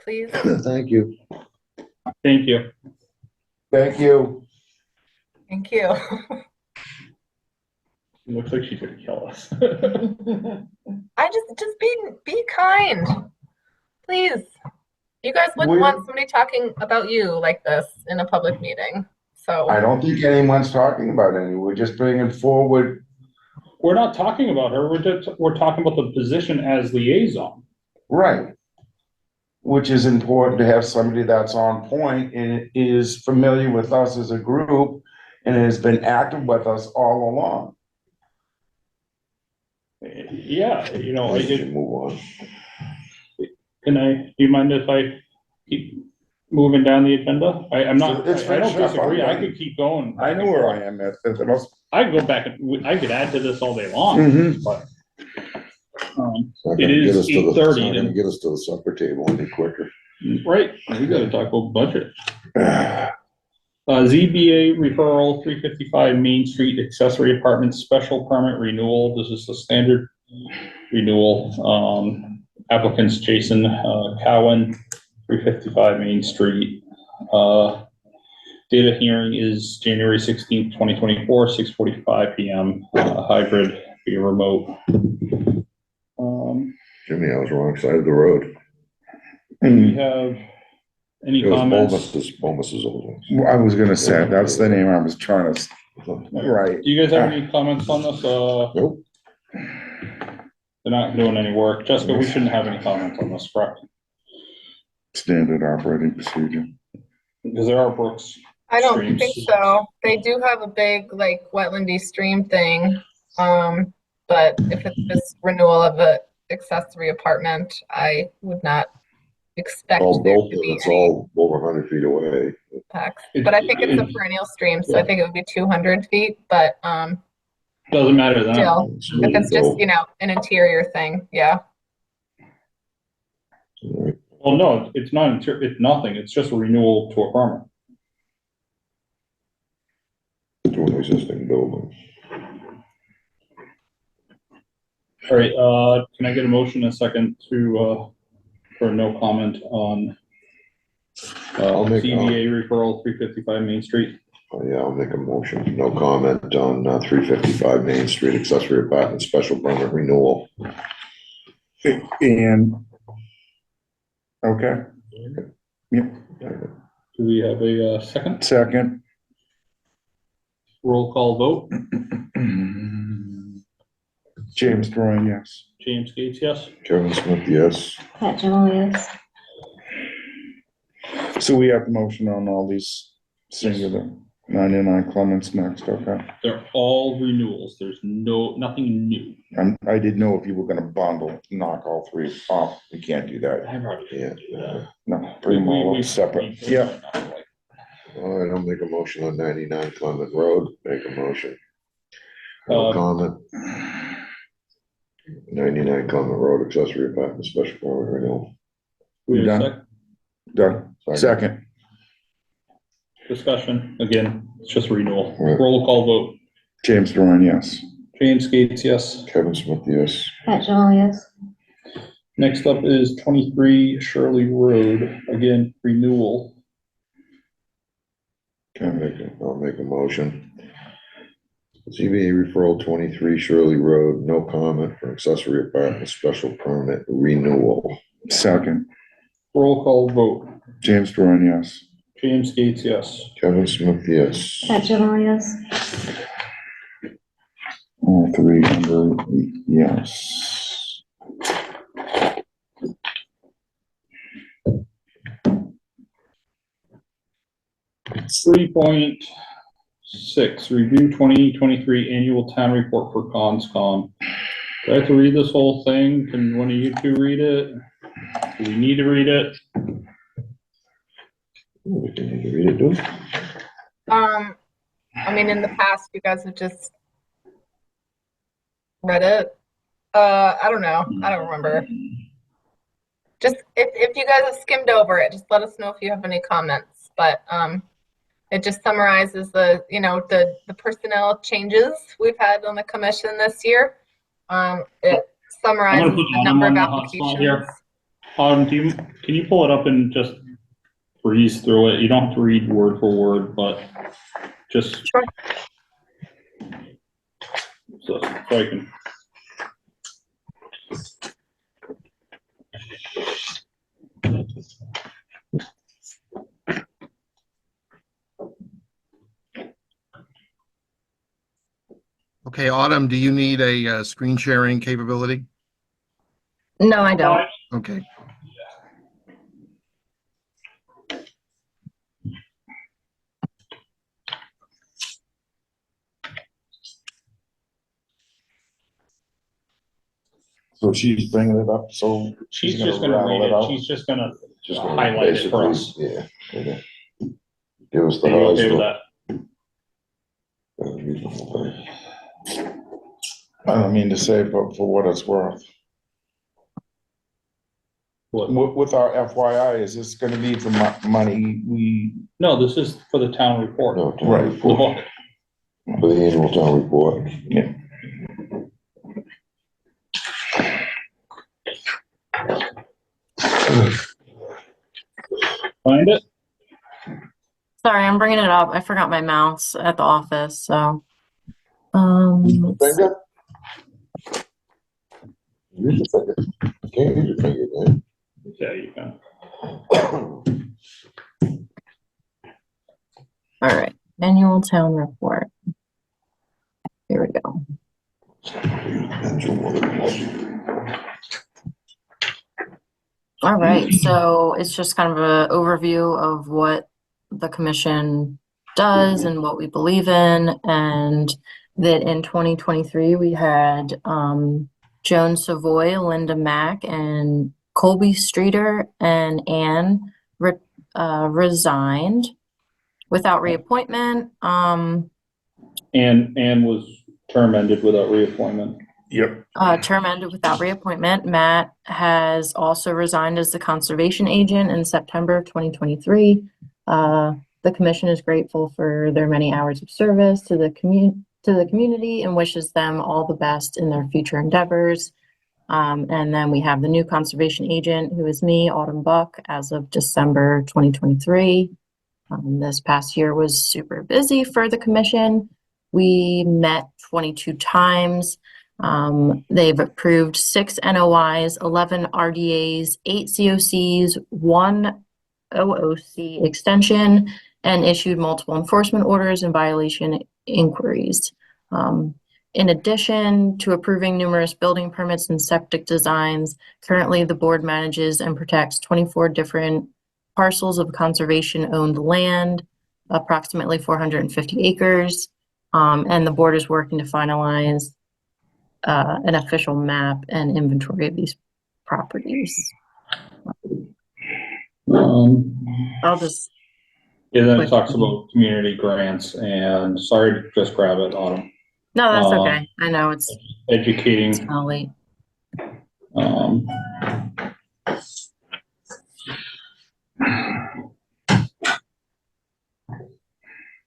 please. Thank you. thank you. Thank you. Thank you. It looks like she's gonna kill us. I just be kind, please. You guys wouldn't We- want somebody talking about you like this in a public meeting, so. I don't think anyone's talking about any, we're just bringing forward, We're not talking about her, we're talking about the position as liaison. right. Which is important to have somebody that's on point and is familiar with us as a group and has been active with us all along. Yeah, you know, We should move on. do you mind if I keep moving down the agenda? I'm not, It's I don't finished up disagree, I already. could keep going. I know where I am at the most. I could go back, I could add to this all day long, Mhm. but. It's not It gonna get is us to the- 8:30 It's not gonna and- get us to the supper table any quicker. Right, we gotta talk about budget. ZBA referral, 355 Main Street accessory apartment special permit renewal. This is the standard renewal. Applicants Jason Cowan, 355 Main Street. Data hearing is January 16th, 2024, 6:45 PM. Hybrid, be remote. Jimmy, I was wrong side of the road. Do we have any It was comments? Bomus's old one. I was gonna say, that's the name I was trying to, right. Do you guys have any comments on this? Nope. They're not doing any work. Jessica, we shouldn't have any comments on this, correct? Standard operating procedure. Because there are brooks. I don't Streams. think so. They do have a big, like, wetlandy stream thing. But if it's this renewal of a accessory apartment, I would not expect All there built to and be it's any all over 100 feet away. impacts. But I think it's a perennial stream, so I think it would be 200 feet, but, Doesn't matter then. still, It's if really it's just, dope. you know, an interior thing, yeah. All right. Well, no, it's not, it's nothing. It's just a renewal to a permit. To an existing building. All right, can I get a motion and a second to, for no comment on I'll make- CBA referral, 355 Main Street? Oh, yeah, I'll make a motion. No comment on 355 Main Street accessory apartment special permit renewal. And, okay, Do we have a second? second. Roll call vote. James Drouin, yes. James Gates, yes? Kevin Smith, yes. Pat Julius. So we have the motion on all these singular 99 Clements next, okay? They're all renewals. There's nothing new. I didn't know if you were gonna bundle, knock all three off. We can't do that. I've already. Yeah. No, bring them all up separate. Yeah, All right, I'll make a motion on 99 Clement Road. Make a motion. No Uh, comment. 99 Clement Road accessory apartment special permit renewal. We have a Done. sec- done. Second. Discussion, again, it's just renewal. Right. Roll call vote. James Drouin, yes. James Gates, yes. Kevin Smith, yes. Pat Julius. Next up is 23 Shirley Road, again, renewal. I'll make a motion. ZBA referral 23 Shirley Road, no comment for accessory apartment special permit renewal. Second. Roll call vote. James Drouin, yes. James Gates, yes. Kevin Smith, yes. Pat Julius. All three under, yes. 3.6, review 2023 annual town report for CONSCOM. Do I have to read this whole thing? Can one of you two read it? Do we need to read it? We can either read it, do it. I mean, in the past, you guys have just read it. I don't know. I don't remember. Just if you guys have skimmed over it, just let us know if you have any comments. But it just summarizes the personnel changes we've had on the commission this year. It summarizes put the number Autumn of on the hot spot applications. here. Can you pull it up and just breeze through it? You don't have to read word for word, but just Sure. so I can. Okay, Autumn, do you need a screen sharing capability? No, I don't. Okay. So she's bringing it up, so She's gonna just gonna rattle read it out. it. She's just gonna Just gonna highlight it for us. basically, yeah, okay. Give us the Are you okay with highs. that? Read the whole thing. I don't mean to say, but for what it's worth. What? With our FYI, is this gonna be for money we, No, this is for the town report. No, town Right. The report, book. for the annual town report. yeah, Find it? Sorry, I'm bringing it up. I forgot my mouse at the office, so. Let's see. Finger? Use your finger. You can't use your finger, man. Yeah, you can. All right, annual town report. Here we go. All right, so it's just kind of an overview of what the commission does and what we believe in, and that in 2023 we had Joan Savoy, Linda Mack, and Colby Streeter and Anne resigned without reappointment. And was term ended without reappointment. yep. Term ended without reappointment. Matt has also resigned as the conservation agent in September of 2023. The commission is grateful for their many hours of service to the community and wishes them all the best in their future endeavors. And then we have the new conservation agent, who is me, Autumn Buck, as of December 2023. This past year was super busy for the commission. We met 22 times. They've approved 6 NOIs, 11 RDAs, 8 COCs, 1 OOC extension, and issued multiple enforcement orders and violation inquiries. In addition to approving numerous building permits and septic designs, currently the board manages and protects 24 different parcels of conservation-owned land, approximately 450 acres, and the board is working to finalize an official map and inventory of these properties. I'll just. And then it talks about community grants, and sorry to just grab it, Autumn. No, that's okay. I know it's Educating. kind of late.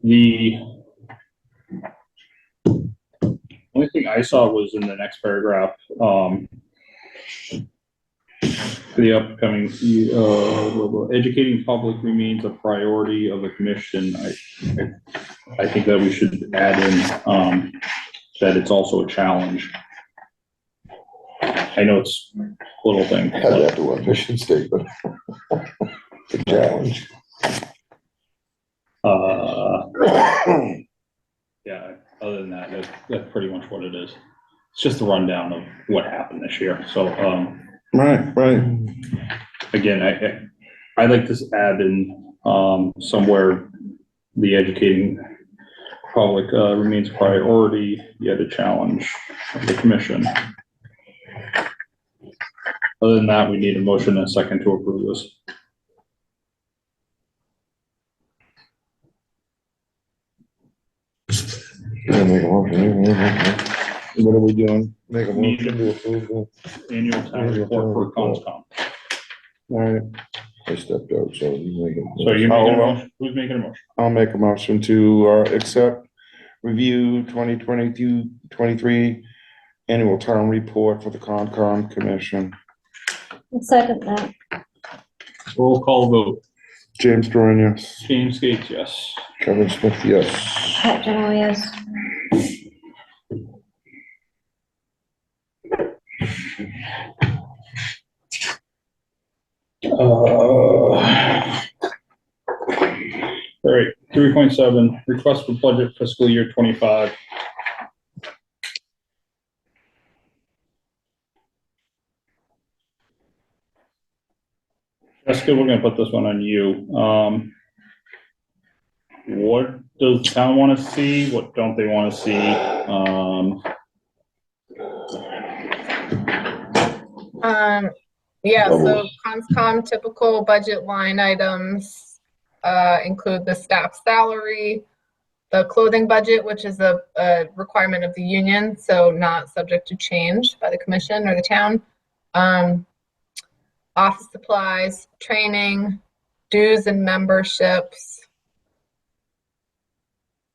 The only thing I saw was in the next paragraph, for the upcoming, educating public remains a priority of the commission. I think that we should add in, that it's also a challenge. I know it's a little thing. Add that to our mission statement. The challenge. Yeah, other than that, that's pretty much what it is. It's just a rundown of what happened this year. So, Right. again, I like to add in, somewhere the educating public, remains a priority, yet a challenge of the commission. Other than that, we need a motion and a second to approve this. Yeah, make a motion, yeah. What are we doing? Make a motion to approve the. Annual town report for Conscom. All right, I stepped out, so you make it. So you making a motion? Who's making a motion? I'll make a motion to, accept, review 2022-23 annual town report for the Concom Commission. Second that. Roll call vote. James Duran, yes. James Gates, yes. Kevin Smith, yes. Pat General, yes. All right, 3.7, request for budget fiscal year 25. Jessica, we're gonna put this one on you. What does the town want to see? What don't they want to see? Yeah, so Conscom typical budget line items include the staff salary, the clothing budget, which is a requirement of the union, so not subject to change by the commission or the town. Office supplies, training, dues and memberships,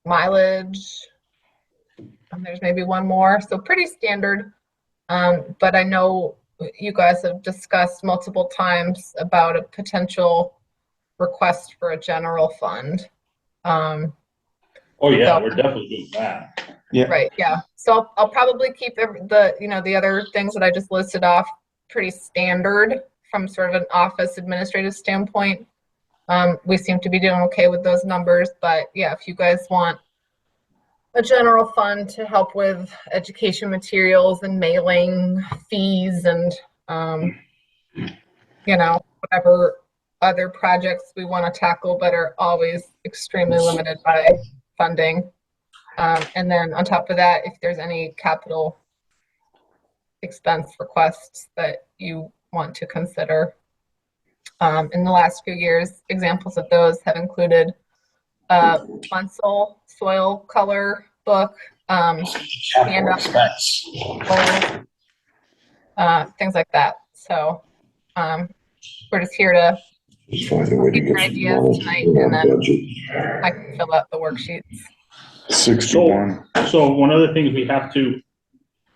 mileage, and there's maybe one more, so pretty standard. But I know you guys have discussed multiple times about a potential request for a general fund. Oh yeah, So- we're definitely doing that. Right, yeah. So I'll probably keep the other things that I just listed off pretty standard from sort of an office administrative standpoint. We seem to be doing okay with those numbers, but yeah, if you guys want a general fund to help with education materials and mailing fees and, whatever other projects we want to tackle, but are always extremely limited by funding. And then on top of that, if there's any capital expense requests that you want to consider. In the last few years, examples of those have included Munsell soil color book, things like that. So we're just here to Just find a way to get your get some ideas money tonight, in and our then budget. I can fill out the worksheets. 61. So one of the things we have to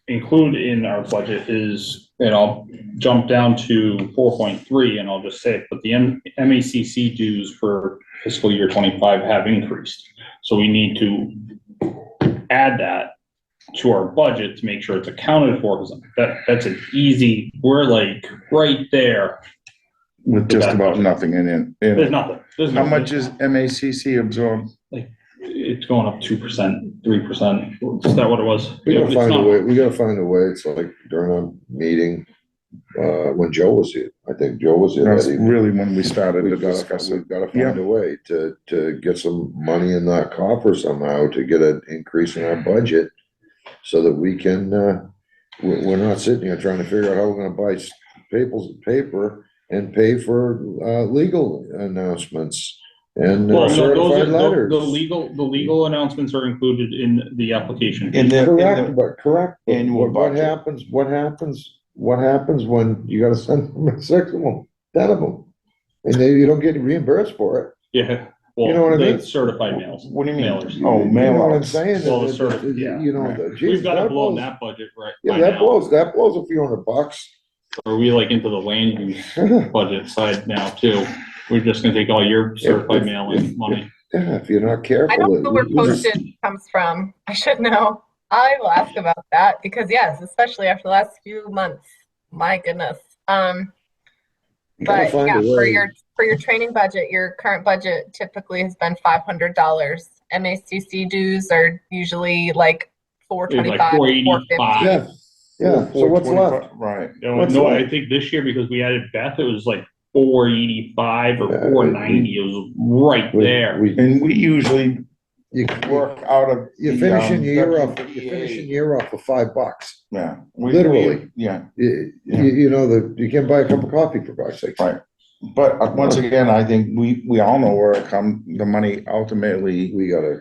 include in our budget is, and I'll jump down to 4.3 and I'll just say it, but the MACC dues for fiscal year 25 have increased. So we need to add that to our budget to make sure it's accounted for, because that's an easy, we're like right there. With just about nothing in it. There's nothing. How much is MACC absorbed? It's going up 2%, 3%. Is that what it was? We gotta It's find a not- way, we gotta find a way, it's like during a meeting, when Joe was here, I think Joe was here. That's that evening. really when we started to We've discuss it. gotta find a way to get some money in that coffer somehow, to get an increase in our budget. So that we can, we're not sitting here trying to figure out how we're gonna buy paper and pay for, legal announcements and Well, no, those certified are, letters. the legal announcements are included in the application. Correct. But annual what budget. what happens when you gotta send them 6 of them, 10 of them? And then you don't get reimbursed for it. Yeah, You know what I well, mean? the certified mails. What do you mean? Mailers. Oh, You know what I'm mail saying? Well, the That- sort of- that- yeah, You know, right. Jesus, We've got to that blow blows- that budget right Yeah, by that now. blows a few $100. Are we like into the land use budget side now too? We're just gonna take all your certified mail and money. Yeah, if you're not careful. I don't know where you just- postage comes from. I should know. I will ask about that because yes, especially after the last few months. My goodness. you gotta But find yeah, a for way. your training budget, your current budget typically has been $500. MACC dues are usually like $425, Like 485. Yeah, yeah, so what's left? Right. No, What's no, left? I think this year, because we added Beth, it was like 485 or Yeah, 490. It was right there. And we usually You, work out of. you're the, finishing your year off, WPA. you're finishing your year off for $5. Yeah. Literally. Yeah, You know, you can buy a cup of coffee for God's sake. right. But once again, I think we all know where it the money ultimately We gotta,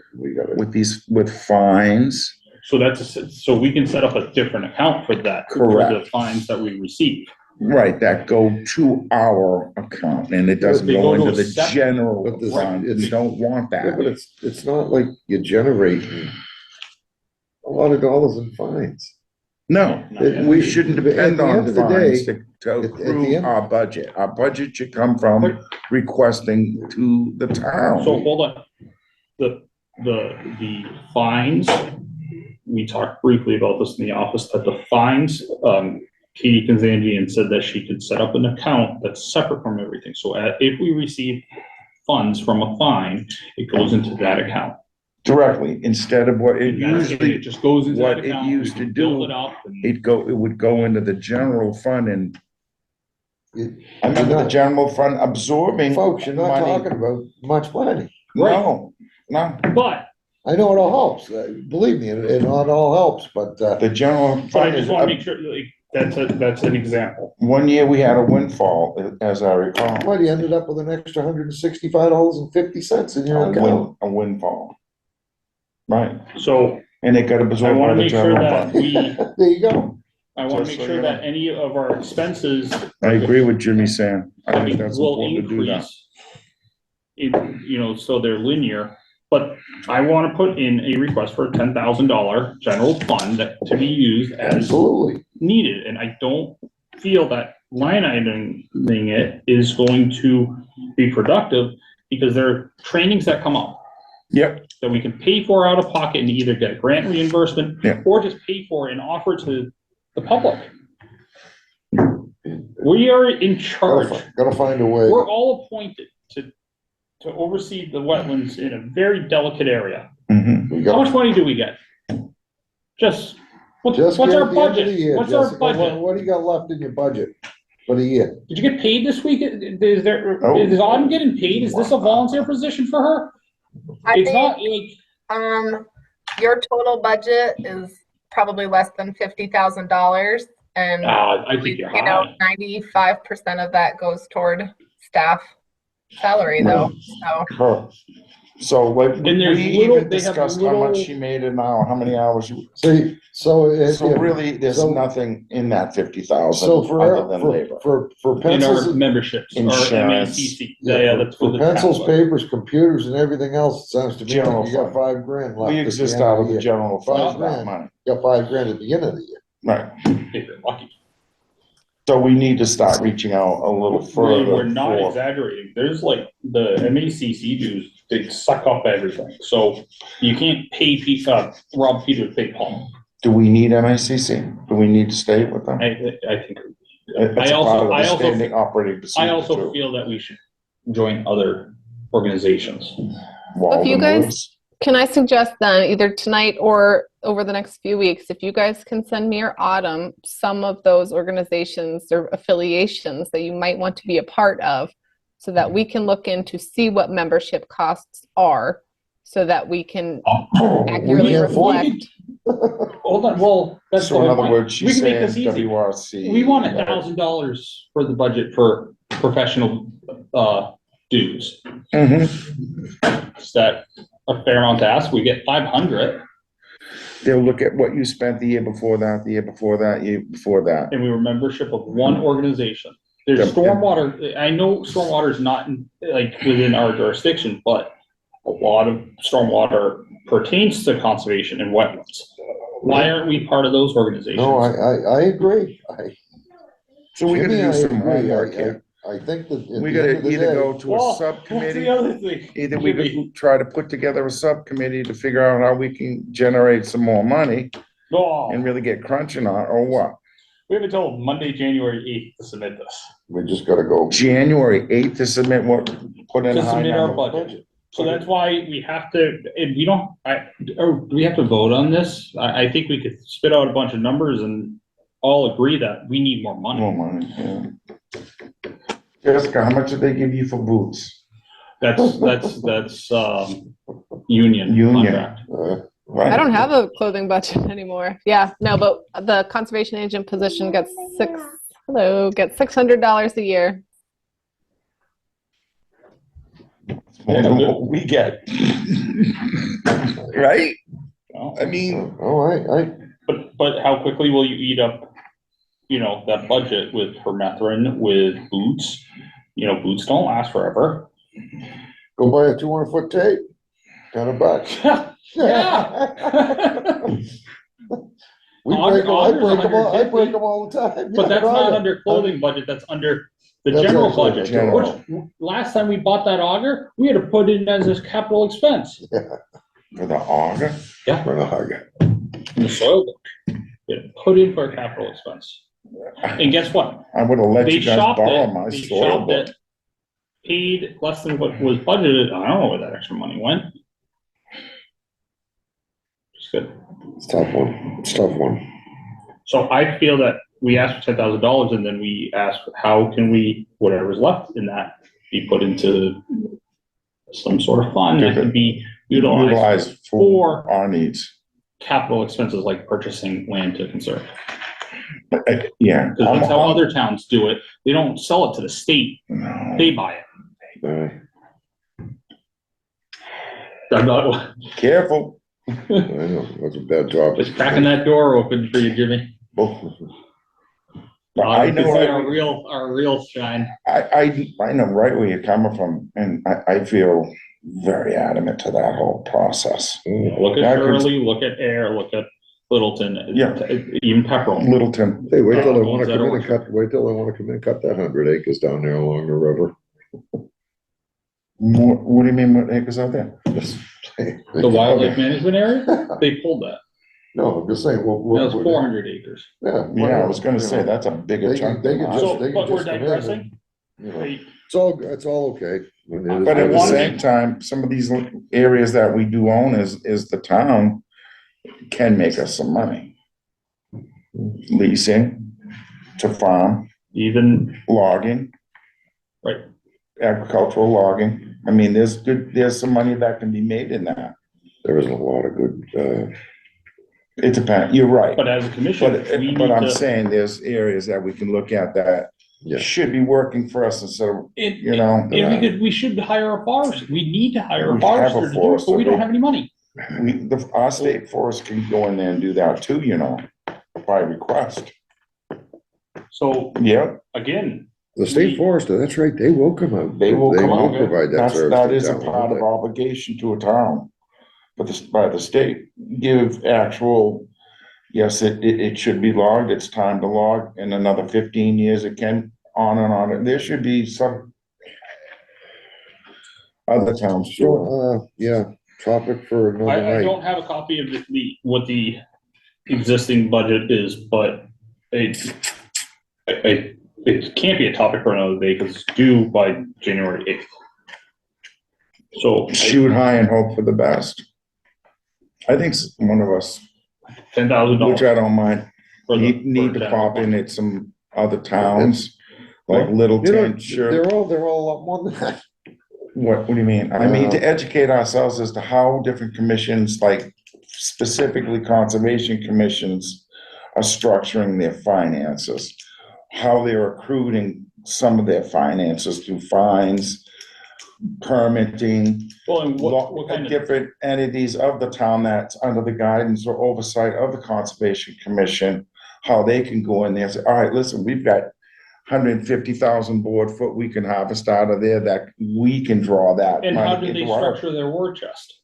with fines. So so we can set up a different account for that. For the Correct. fines that we receive. Right, that go to our account and it doesn't They go go to into a the separate- general But this- fund. We don't want yeah, but that. it's not like you're generating a lot of dollars in fines. No, we shouldn't At the depend end on of the fines day, to the approve end- our budget. Our budget should come from requesting to the town. So hold on. The fines, we talked briefly about this in the office, that the fines, Katie Kanzanjian said that she could set up an account that's separate from everything. So if we receive funds from a fine, it goes into that account. Directly, instead of what it And that's it. It usually, just goes into that what it account. used we to can build do, it up and- it would go into the general fund and You- I remember the You're not- general fund absorbing. Folks, you're not money. talking about much money. No, But I know it all helps, believe me, it all helps, but, the general I fund just is, wanna make sure, like, that's an example. one year we had a windfall, as I recall. well, you ended up with an extra $165.50 in your account. A windfall. Right, So and it got I absorbed by wanna the make sure general that fund. There you go. I wanna Just make so sure you that know. any of our expenses I agree with Jimmy Sam. I think that's will important to do that. increase. So they're linear, but I wanna put in a request for a $10,000 general fund to be used as Absolutely. needed, and I don't feel that line iteming it is going to be productive, because there are trainings that come up Yep, that we can pay for out of pocket and either get grant reimbursement Yeah. or just pay for and offer to the public. We are in charge. Gotta find a way. We're all appointed to oversee the wetlands in a very delicate area. mhm. We How got- much money do we get? Just, what's Just our get at the end of budget? the year, What's our Jessica, budget? what do you got left in your budget for the year? Did you get paid this week? Is Oh. Autumn getting paid? Is this a volunteer position for her? I It's think, not like, your total budget is probably less than $50,000. And, I think you're you know, high. 95% of that goes toward staff salary though, so. Her. So what, we And there's even little- they have discussed how much little- she made an hour, how many hours you. See, so. So really, there's so- nothing in that 50,000 So for, other than labor. for In our pencils, memberships, our Insurance. MACC. Yeah, that's for for the pencils, town. papers, computers and everything else, it sounds to me General like you got fund. $5,000 left. We at the exist end out of of the the year. general fund, that $5,000. money. You got $5,000 at the beginning of the year. Right. If you're lucky. So we need to start reaching out a little further. We're not for- exaggerating. There's like the MACC dues, they suck up everything. So you can't pay Rob Peter to pay Paul. Do we need MACC? Do we need to stay with them? I think, It's a also- part of the I also- standing operating I procedure also too. feel that we should join other organizations. If you guys- Woods. Can I suggest then, either tonight or over the next few weeks, if you guys can send me or Autumn some of those organizations or affiliations that you might want to be a part of, so that we can look into see what membership costs are, so that we can accurately can't afford reflect. Hold on, well, that's. So the in whole other point. words, We she's can make saying this easy. WRC. We want $1,000 for the budget for professional dues. Mhm. Is that a fair amount to ask? We get 500, They'll look at what you spent the year before that, the year before that, year before that. and we were membership of one organization. There's Yep. stormwater, I know stormwater is not like within our jurisdiction, but a lot of stormwater pertains to conservation and wetlands. Why aren't we part of those organizations? No, I agree. So we gotta Jimmy, do I some agree. homework here. I think that. at We the end gotta of the either day- go to Well, a what's subcommittee. the other thing? Either we could try to put together a subcommittee to figure out how we can generate some more money No, and really get crunching on, or what? we have until Monday, January 8th to submit this, We just gotta go. January 8th to submit what, put in to a high submit our number. budget. So that's why we have to, and we don't, or do we have to vote on this? I think we could spit out a bunch of numbers and all agree that we need more money. More money, yeah. Jessica, how much did they give you for boots? That's, union Union. contract. I don't have a clothing budget anymore. Yeah, no, but the conservation agent position gets $600 a year. More than what we get. Right? I mean, Oh, I, But how quickly will you eat up, that budget with permethrin, with boots? Boots don't last forever. go buy a 200-foot tape, $10. We break them, I break them all the time. But Yeah, that's no, not I- under clothing budget, that's under the That's general actually budget. general. Which, last time we bought that auger, we had to put it in as a capital expense. for the auger, For the hug. In the soil book. We had to put in for a capital expense. And guess what? I would have let They you guys shopped borrow it, my they soil shopped book. it, paid less than what was budgeted. I don't know where that extra money went. It's good. It's a tough one. It's a tough one. So I feel that we asked for $10,000 and then we asked, how can we, whatever's left in that, be put into some sort of fund that can be utilized Utilized for our needs. capital expenses like purchasing land to conserve. Yeah. Because that's how other towns do it. They don't sell it to the state, No. they buy it. I I'm not, Careful. know, that's a bad topic. just cracking that door open for you, Jimmy. But I You can know, see right- our real shine. I know right where you're coming from, and I feel very adamant to that whole process. Look Yeah, at 'cause- Shirley, look at Air, look at Littleton, Yeah. even Pepperell. Littleton, Hey, wait till they Ones wanna that come in are- and cut, wait till they wanna come in and cut that 100 acres down there along the river. what do you mean, what acres out there? The wildlife management area, they pulled that. No, I'm just saying, That was 400 acres. Yeah. Yeah, I was gonna say, that's a bigger They can- chunk they than can ours. just- So, they can but we're just come in digressing. You know, it's all okay. When it is But at what the it is. same time, some of these areas that we do own is the town can make us some money. Leasing to farm, Even, logging. Right. Agricultural logging. I mean, there's some money that can be made in that. There isn't a lot of good, It depends, you're right. but as a commission, we need But I'm to, saying there's areas that we can look at that yeah. should be working for us instead of, you know, and we should hire a forester. We need to hire a We have a forester to do it, but forester. we don't have any money. our state forest can go in there and do that too, by request. So Yep, again, The state forester, that's right, they will come out. they will come out. provide that That's, service. that to is a town, part won't of obligation to a town. But by the state, give actual, yes, it should be logged, it's time to log, in another 15 years, it can, on and on, there should be some other towns, they? sure. So, yeah, topic for another I night. don't have a copy of what the existing budget is, but it can't be a topic for another day because it's due by January 8th. So Shoot high and hope for the best. I think one of us, $10,000. which I don't mind, for the- need for to general pop in fund. at some other towns, like You know, Littleton, sure. they're all a lot more than that. What do you mean? I mean, to educate ourselves as to how different commissions, like specifically conservation commissions, are structuring their finances. How they're accruing some of their finances through fines, permitting, Well, and what kind of, different entities of the town that's under the guidance or oversight of the Conservation Commission, how they can go in there and say, all right, listen, we've got 150,000 board foot we can harvest out of there that we can draw that and how money do they into our. structure their war chest?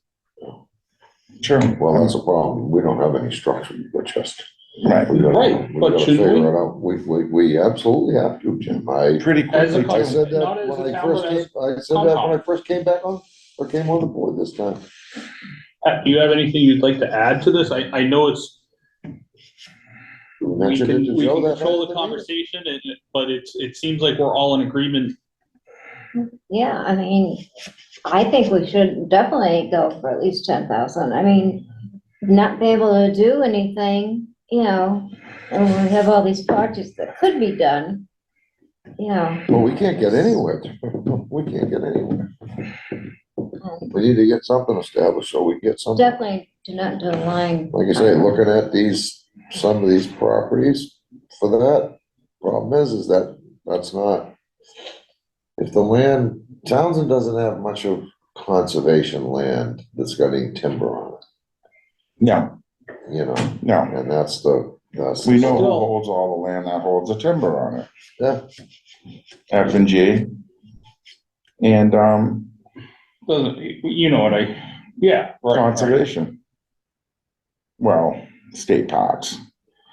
Sure, Well, that's a problem. We don't have any structure, but just. right, We gotta- Right, we but gotta should figure we? it out. We absolutely have to, Jim. pretty As a quickly I too. said that Not as when a I town, first but came, as I said that when I Concom. first came back on, or came on the board this time. Do you have anything you'd like to add to this? I know it's, We we mentioned it can, to we Joe can that control night the at meeting. conversation, but it seems like we're all in agreement. Yeah, I mean, I think we should definitely go for at least 10,000. I mean, not be able to do anything, and we have all these projects that could be done. you know, Well, we can't get anywhere. We can't get anywhere. We need to get something established so we can get something. definitely do not do a line. Like I say, looking at some of these properties for that, problem is that that's not. If the land, Townsend doesn't have much of conservation land that's got any timber on it, No, you know, no. and that's. We know who holds all the land that holds the timber on it. Yeah. F and G. And, Doesn't, you know what yeah, right. conservation. Well, state parks.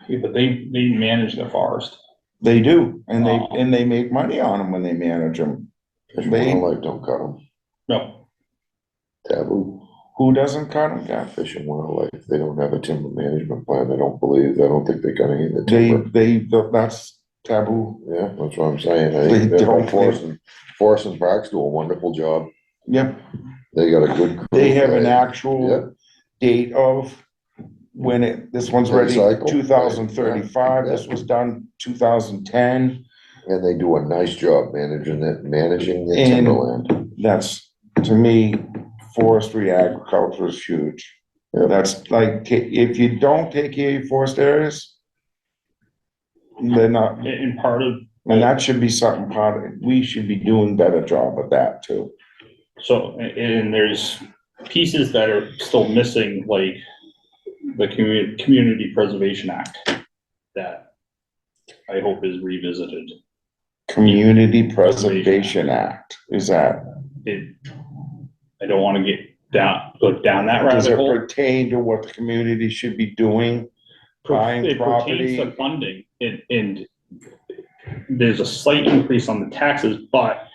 Yeah, but they manage the forest. They do, and they make money on them when they manage them. Fish and They- Wildlife don't cut them. No, Taboo. Who doesn't cut them, Gav? Fish and Wildlife, they don't have a timber management plan. I don't think they got any in the timber. That's taboo. Yeah, that's what I'm saying. I They think they're don't- Forest and Parks do a wonderful job. Yep, They got a good. crew. they have an Yeah. actual date of when this one's ready, Cycle. 2035, this was done 2010. And they do a nice job managing the And- timberland. That's, to me, forestry agriculture is huge. Yep. That's like, if you don't take care of your forest areas, they're not, and part of, and that should be something we should be doing better job of that too. so, and there's pieces that are still missing, like the Community Preservation Act, that I hope is revisited. Community Preservation Act, is that, I don't wanna go down that does it rabbit hole. pertain to what the community should be doing? Buying It pertains property? to funding, and there's a slight increase on the taxes, but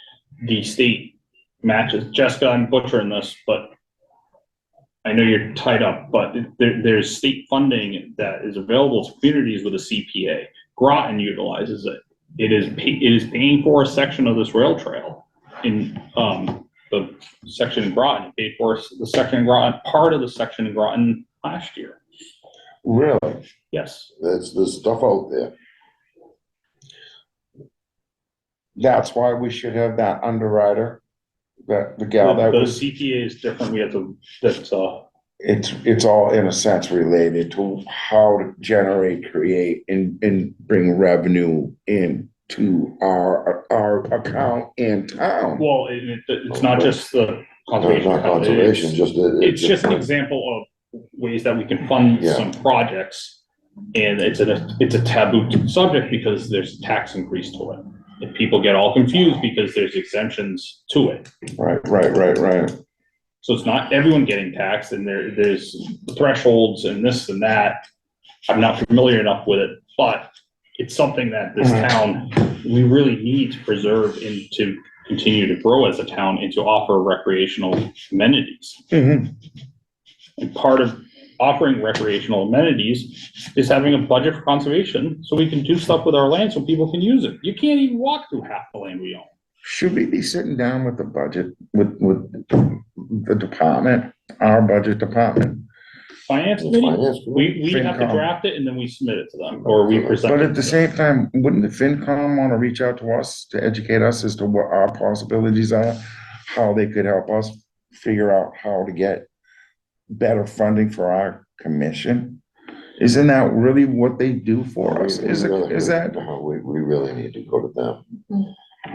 the state matches. Jessica, I'm butchering this, but I know you're tied up, but there's state funding that is available to communities with a CPA. Groton utilizes it. It is paying for a section of this rail trail in, the section in Groton. It paid for the section in Groton, part of the section in Groton last year. Really? Yes. There's stuff out there. That's why we should have that underwriter, that the gal that The was, CPA is different. We have to, it's all in a sense related to how to generate, create, and bring revenue into our account in town. well, it's not just the conservation. Not conservation, It's just an example of ways that we can fund Yeah. some projects. And it's a taboo subject because there's a tax increase to it. And people get all confused because there's exemptions to it. Right. So it's not everyone getting taxed, and there's thresholds and this and that. I'm not familiar enough with it, but it's something that this town, we really need to preserve and to continue to grow as a town and to offer recreational amenities. Mhm. And part of offering recreational amenities is having a budget for conservation, so we can do stuff with our land so people can use it. You can't even walk through half the land we own. Should we be sitting down with the budget, with the department, our budget department? Finance committee, Finance committee. we have to FinCom. draft it and then we submit it to them, or we present But it at the to same time, wouldn't the FinCom want to reach out to us to educate us as to what our possibilities are? How they could help us figure out how to get better funding for our commission? Isn't that really what they do for us? Is that? We really need to go to them.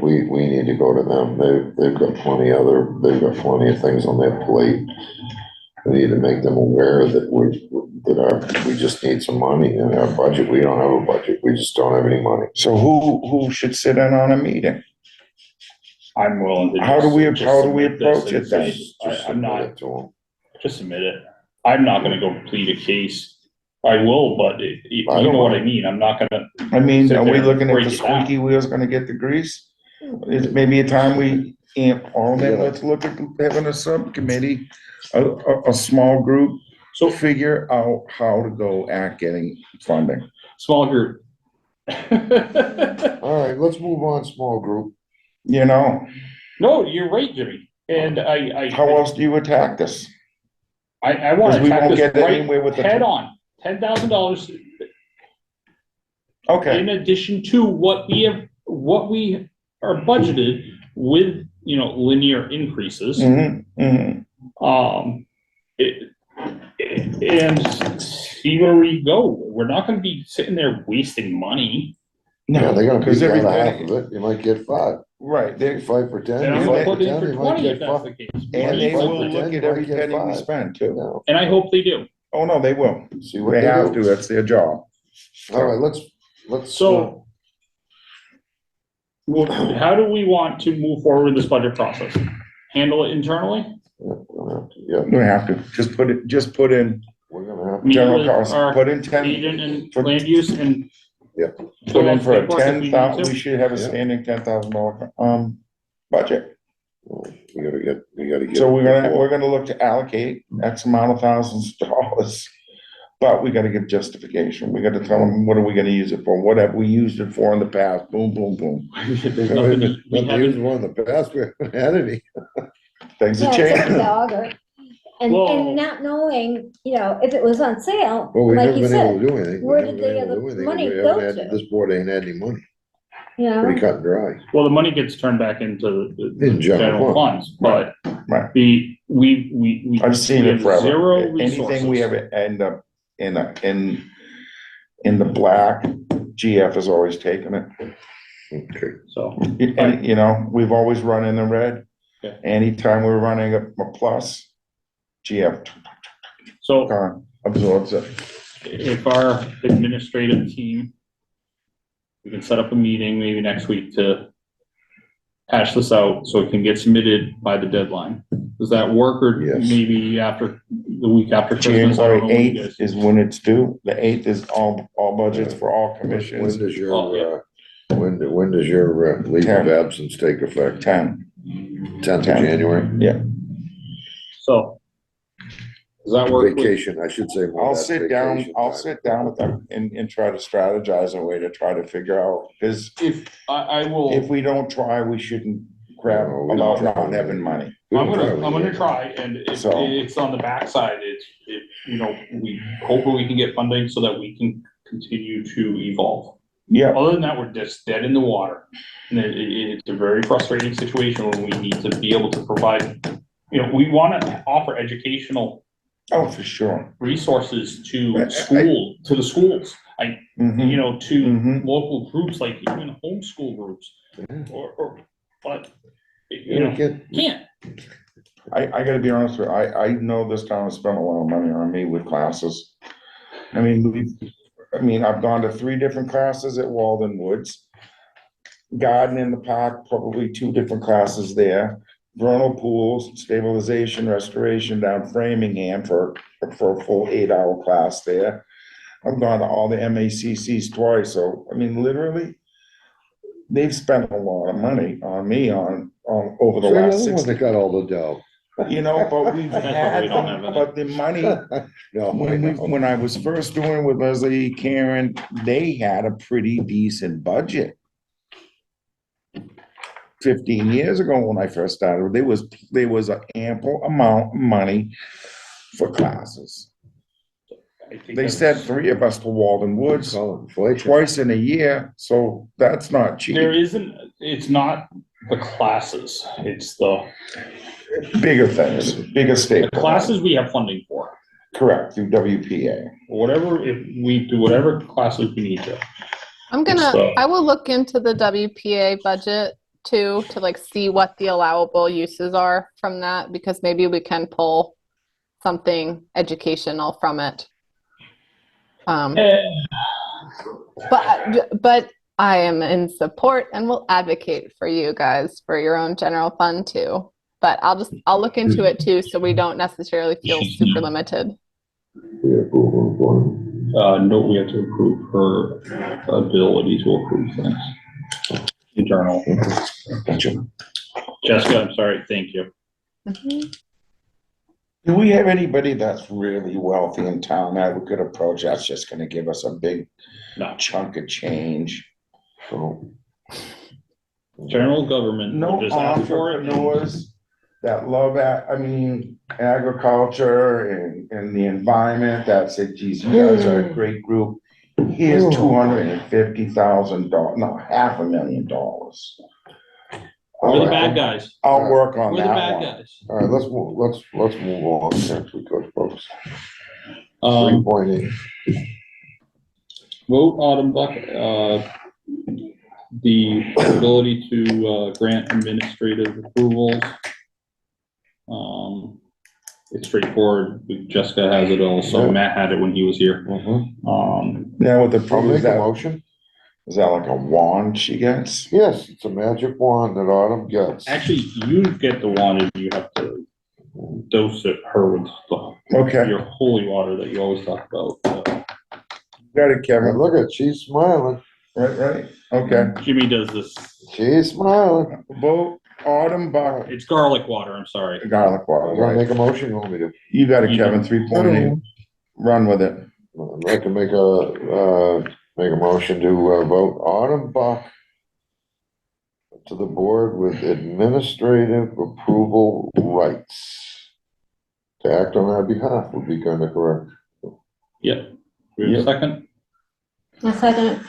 We need to go to them. They've got plenty of things on their plate. We need to make them aware that we just need some money in our budget. We don't have a budget. We just don't have any money. So who should sit in on a meeting? I'm willing to. How do we just approach submit this it and then? say, I'm not, Submit it to them. just submit it. I'm not gonna go plead a case. I will, but you I don't know what mind. I mean. I'm not gonna, I mean, Sit are we there and looking at break the it down. squeaky wheel's gonna get the grease? It may be a time we amp all that, let's look at having a subcommittee, a small group, so figure out how to go at getting funding. small group. All right, let's move on, small group. You know, No, you're right, Jimmy. And how else do you attack this? I wanna 'Cause we attack won't this get right anywhere with the. head on. $10,000 Okay, in addition to what we have what we are budgeted with, you know, linear increases. And see where we go. We're not gonna be sitting there wasting money. Yeah, they're gonna because beat you every out of half penny, of it, you might get five. right, they, 5 for 10. And I'm you gonna might put get in 10, for you might 20 get if that's five. the case. and they 5 for will 10, look you at might every get penny we five. spend too. Yeah. And I hope they do. Oh, no, they will. See what They they have to, do. that's their job. All right, let's. So, well, how do we want to move forward with this budget process? Handle it internally? Yeah, We have to, just put in we're gonna have. Meet general with costs, our put in 10. agent and for- land use and. Yeah. Put in for a Paperwork if we need 10,000, to. we should have a Yeah. standing $10,000, budget. We gotta get. So we're gonna look to allocate X amount of thousands of dollars. But we gotta give justification. We gotta tell them, what are we gonna use it for? What have we used it for in the past? Boom, boom, boom. There's nothing, we But they used haven't, one in the past, we haven't had any. Things Yeah, have it's like a changed. dog and Well- not knowing, you know, if it was on sale, Well, we've like never you been able said, to do anything. We've where never did been the able to other do anything. money We go haven't had- to? This board ain't had any money, you know? pretty cut and dry. well, the money gets turned back into the In general general funds, but Right. we. I've seen we it have forever. Zero Anything we resources. ever end up in the black, GF has always taken it. Okay. So, And, you know, we've always run in the red. Okay. Anytime we're running a plus, GF so absorbs it. if our administrative team, we can set up a meeting maybe next week to hash this out so it can get submitted by the deadline. Does that work, or Yes. maybe after the week after Christmas? I don't know January what you 8th guys- is when it's due. The 8th is all budgets for all When commissions. does your, Oh, yeah. when does your leave of 10. absence take effect? 10. 10th of January? Yeah. So, does that work? with- Vacation, I should say. more I'll that's sit down, vacation I'll time. sit down with them and try to strategize a way to try to figure out, because If, I will. if we don't try, we shouldn't grab No, we don't about try. not having money. We I'm don't gonna try, we- try, and if So- it's on the backside, you know, we hopefully we can get funding so that we can continue to evolve. Yeah, Other than that, we're just dead in the water. And it's a very frustrating situation when we need to be able to provide, you know, we wanna offer educational oh, for sure. resources to I- to the schools. Mhm. You know, to Mhm. local groups, like even homeschool groups, Yeah. but, you know, can't. I gotta be honest with you, I know this town has spent a lot of money on me with classes. I mean, I've gone to 3 different classes at Walden Woods. Garden in the park, probably 2 different classes there. Vernal pools, stabilization, restoration down Framingham for a full 8-hour class there. I've gone to all the MACCs twice, so, I mean, literally, they've spent a lot of money on me on over the So you're last the 6 one that got all the dough. you know, but we've That's why had, we don't have it. but the money, No, I know. when I was first doing with Leslie Karen, they had a pretty decent budget. 15 years ago when I first started, there was an ample amount of money for classes. I think They that's- sent 3 of us to Walden Woods Call it inflation. twice in a year, so that's not cheap. There isn't, it's not the classes, it's the Bigger things, bigger state. classes we have funding for. Correct, through WPA. Whatever, if we do whatever classes we need to. So- I will look into the WPA budget too, to like see what the allowable uses are from that, because maybe we can pull something educational from it. But I am in support and will advocate for you guys for your own general fund too. But I'll look into it too, so we don't necessarily feel super limited. We approve of one. No, we have to approve her ability to approve things. Internal. Jessica, I'm sorry, thank you. Do we have anybody that's really wealthy in town that we could approach that's just gonna give us a big No, chunk of change? So, general government, No we'll just ask for it. entrepreneurs that love agriculture and the environment that say, geez, you guys are a great group. Here's $250,000, no, $500,000. We're the bad guys. I'll work on We're the that bad one. guys. All right, let's move on next we go, folks. Three Um, point eight. vote Autumn Buck, the ability to, grant administrative approvals. It's straightforward. Jessica has it also. Yeah. Matt had it when he was here. Now with the, I'll make is a that, motion. is that like a wand she gets? Yes, it's a magic wand that Autumn gets. Actually, you get the one and you have to dose her with Okay, your holy water that you always talk about. got it, And Kevin. look at, she's smiling. Right, okay. Jimmy does this. She's smiling. Vote Autumn Buck, It's garlic water, I'm sorry. garlic water, You wanna right? make a motion? You want me to? You got it, You Kevin, do. 3.8. Run with it. I'd like to make a motion to vote Autumn Buck to the board with administrative approval rights. To act on our behalf would be kind of correct. Yeah. We have a second? A second.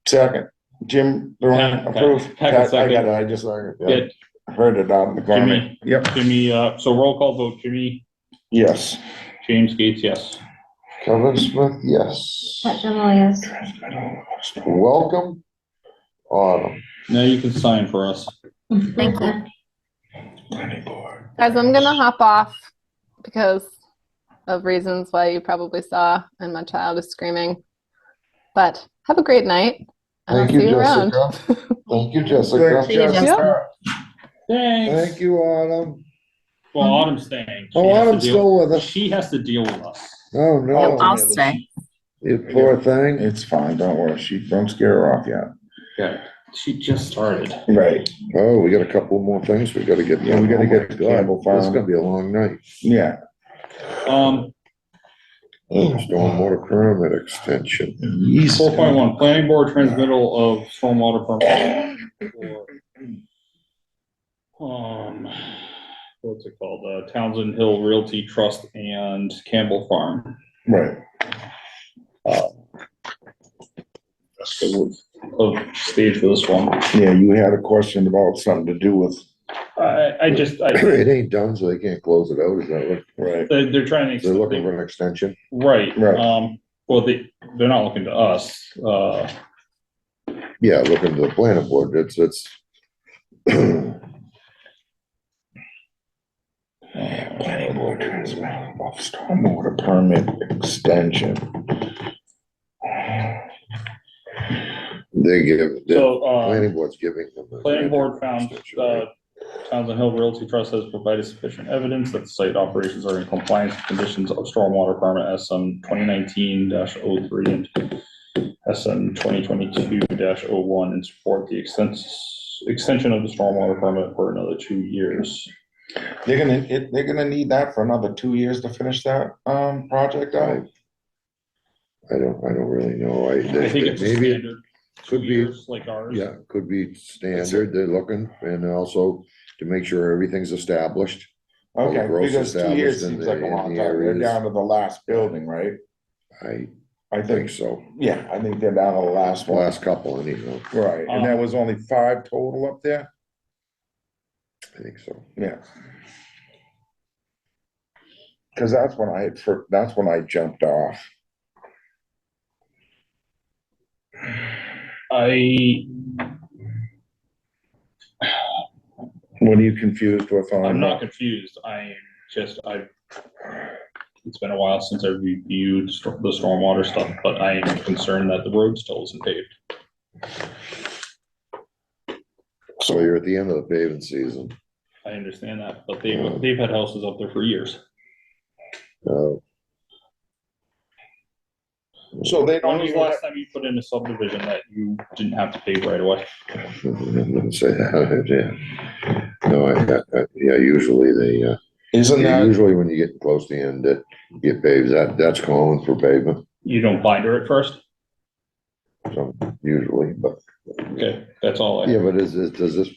Second, Jim, Durant, Pat, approved. Pat, Pat, I second. got it, I just Yeah, heard it out in the corner. Jimmy. Yep, Jimmy, so roll call vote, Jimmy, yes. James Gates, yes. Kevin Smith, yes. Pat Gemma, yes. Welcome, Autumn. Now you can sign for us. Thank you. Guys, I'm gonna hop off because of reasons why you probably saw, and my child is screaming. But have a great night, and I'll Thank you, see you around. Jessica. Thank you, Jessica. See you, Jessica. Thanks. Thank you, Autumn. Well, Autumn's staying. Oh, Autumn's still with us. She has to deal with us. Oh, no. I'll stay. You poor thing. It's fine, don't worry, don't scare her off yet. Yeah, she just started. Right, Oh, we got a couple more things we gotta get. Yeah, we gotta done. Oh get my to God, Campbell Farm. This is gonna be a long night. yeah. Stormwater permit extension. 4.1, planning board transmittal of stormwater permit. What's it called? Townsend Hill Realty Trust and Campbell Farm. Right. Of stage for this one. Yeah, you had a question about something to do with, It ain't done, so they can't close it out, is that what? right, they're trying to. They're looking for an extension? Right, Right. well, they're not looking to us, Yeah, looking to the planning board, it's. planning board transmittal of stormwater permit extension. They give, the so, planning board's giving them. a- planning board found, extension, right? Townsend Hill Realty Trust has provided sufficient evidence that the site operations are in compliance with conditions of stormwater permit SM 2019-03 and SM 2022-01 and support the extension of the stormwater permit for another 2 years. They're gonna need that for another 2 years to finish that, project out? I don't really know, I think it's a maybe, standard 2 could be- years like ours. yeah, could be standard, they're looking, and also to make sure everything's established. All the Okay, growth's because 2 years established in seems like a the- in long the time, they're areas. down to the last building, right? I I think think, so, yeah, I think they're down to the last one. last couple anyhow, Right, and there was only 5 total up there? I think so. Yeah. Cause that's when I jumped off. What are you confused with on? I'm not confused, it's been a while since I reviewed the stormwater stuff, but I am concerned that the road still isn't paved. So you're at the end of the paving season. I understand that, but they've had houses up there for years. So they When don't was the even, last time you put in a subdivision that you didn't have to pave right away? I wouldn't say that, yeah. No, yeah, usually they, isn't that, usually when you get close to the end, that get paved, that's common for pavement, You don't binder it first? so usually, but. Okay, that's all Yeah, but does this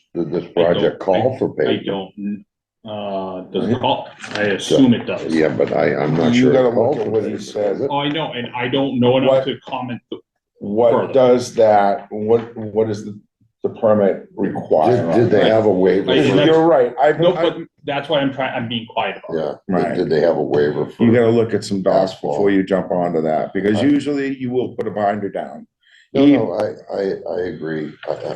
project call for I pavement? don't, Does it call? I assume it does. Yeah, but I'm not You sure. gotta look at what he said. Oh, I know, and I don't know enough What- to comment. What Further. does that, what is the permit require? Did they have a waiver? Like, for- You're right, No, but that's why I'm being quiet about it. Yeah, Right. did they have a waiver for? you gotta look at some docs Asphalt. before you jump onto that, because I- usually you will put a binder down. No, I agree.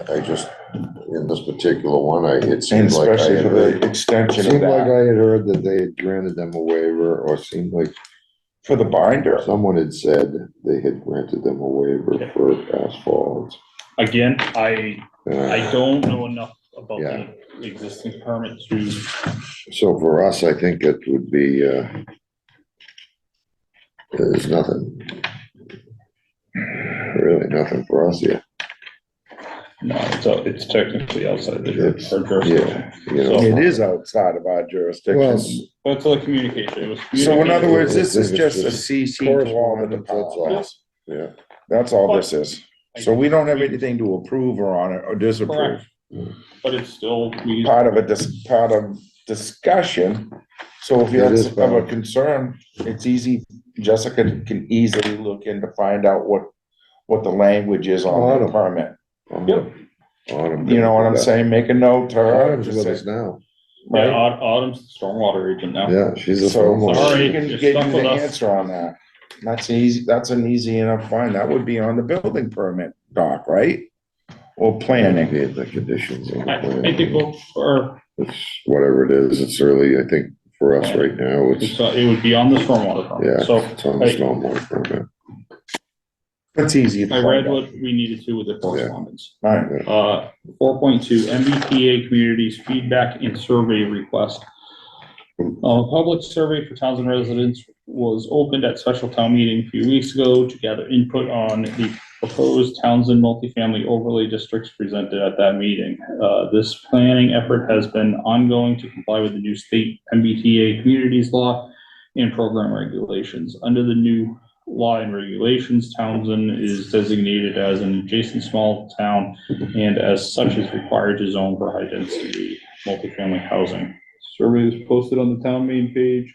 I just, in this particular one, it And seemed like I especially had for heard, the extension of seemed like that, I had heard that they had granted them a waiver, or seemed like for the binder. someone had said they had granted them a waiver for asphalt. Again, I Uh, don't know enough about Yeah. the existing permit to, So for us, I think it would be, there's nothing, really nothing for us here. no, it's technically outside the It's- our jurisdiction. Yeah, you know. It is outside of our jurisdiction. Well, But it's a communication, it was. So in other words, communicated. this is just a CC to all the Correspondence, that's all. departments. Yeah, That's all this is. So we don't have anything to approve or on it or disapprove. Correct. But it's still, Part of part of discussion. So if you It have is of a valid. concern, it's easy, Jessica can easily look in to find out what the language is on the Autumn. permit. Yep. Autumn. You know what I'm saying? Make a note to her. Autumn's just with say- us now. yeah, Right? Autumn's the stormwater agent now. Yeah, she's a So stormwater. she Sorry, can you're get stuck you with the us. answer on that. That's an easy enough find. That would be on the building permit doc, right? Or planning. Be in the conditions. on the I plan. think, or, It's whatever it is, it's really, I think, for us right now, it's, it would be on the stormwater permit, yeah, so it's on the stormwater permit. It's easy to I find read out. what we needed to with the correspondence. All right. 4.2, MBTA Communities Feedback and Survey Request. Public survey for towns and residents was opened at special town meeting a few weeks ago to gather input on the proposed Townsend multifamily overlay districts presented at that meeting. This planning effort has been ongoing to comply with the new state MBTA communities law and program regulations. Under the new law and regulations, Townsend is designated as an adjacent small town and as such is required to zone for high density multifamily housing. Survey is posted on the town main page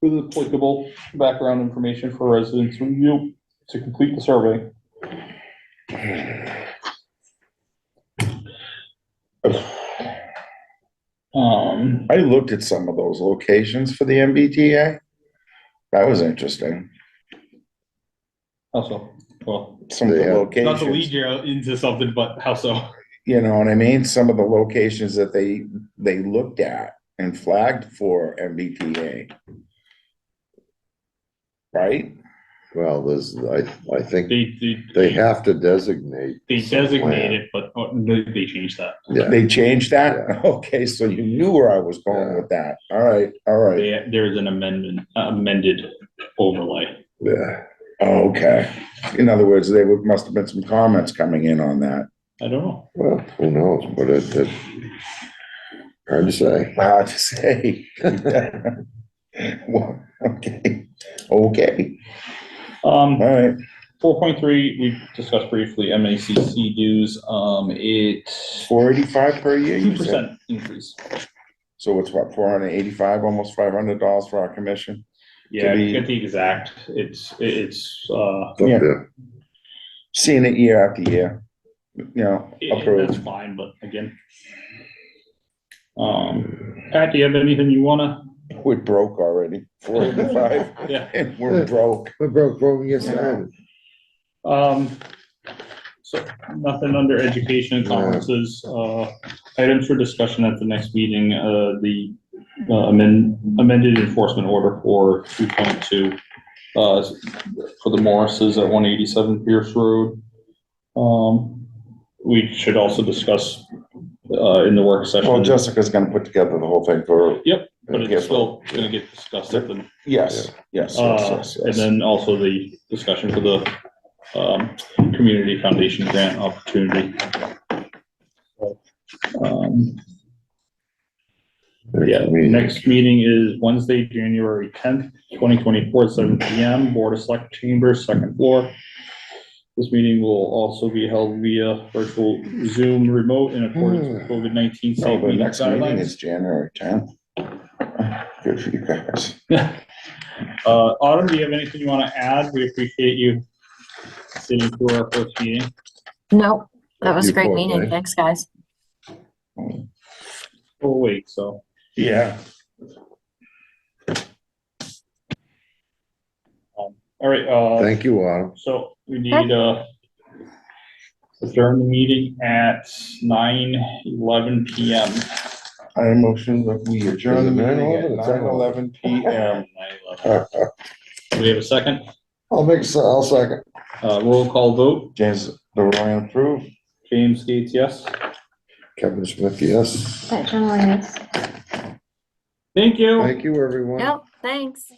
with applicable background information for residents to review. To complete the survey, I looked at some of those locations for the MBTA. That was interesting. also, well, Some of the Yeah. not to lead locations, you into something, but how so? you know what I mean? Some of the locations that they looked at and flagged for MBTA. Right? Well, I think They they have to designate. they some designate land. it, but they changed that. Yeah, They changed that? Okay, so you knew where I was going with that. All right, all right. There's an amended overlay. yeah. Oh, okay. In other words, must have been some comments coming in on that. I don't know. Well, who knows, but it, hard to say. Hard to say. Well, okay, okay, all right. 4.3, we discussed briefly MACC dues. It's 485 per year, you said? 2% increase. So it's what, 485, almost $500 for our commission? Yeah, be- to get the exact, it's, Up Yeah. there. Seeing it year after year, you know, that's approved. fine, but again. Pat, do you have anything you wanna? We're broke already, 485, Yeah. and we're broke. We're broke, before we get started. So nothing under education and conferences, items for discussion at the next meeting, the amended enforcement order for 2.2. For the Morrises at 187 Pierce Road. We should also discuss, in the work session. Well, Jessica's gonna put together the whole thing for. Yep, but it's still gonna get discussed at the, Yes, yes, yes, and yes. then also the discussion for the, Community Foundation grant opportunity. Yeah, next meeting is Wednesday, January 10th, 2024, 7 PM, Board of Select Chambers, second floor. This meeting will also be held via virtual Zoom remote in accordance with COVID-19 No, safe the meeting next meeting is guidelines. January 10th. Good for you guys. Autumn, do you have anything you want to add? We appreciate you sitting through our first meeting. Nope, that was a You great poor meeting. thing. Thanks, guys. Full week, so. Yeah. All right, Thank you, Autumn. so we need, adjourn the meeting at 9:11 PM. I motion that we adjourn the Is it meeting at 9:11? It's 9:11 PM. 9:11. Do we have a second? I'll second. Roll call vote. James Beroy approve. James Gates, yes. Kevin Smith, yes. That generally is. Thank you. Thank you, everyone. Yep, thanks.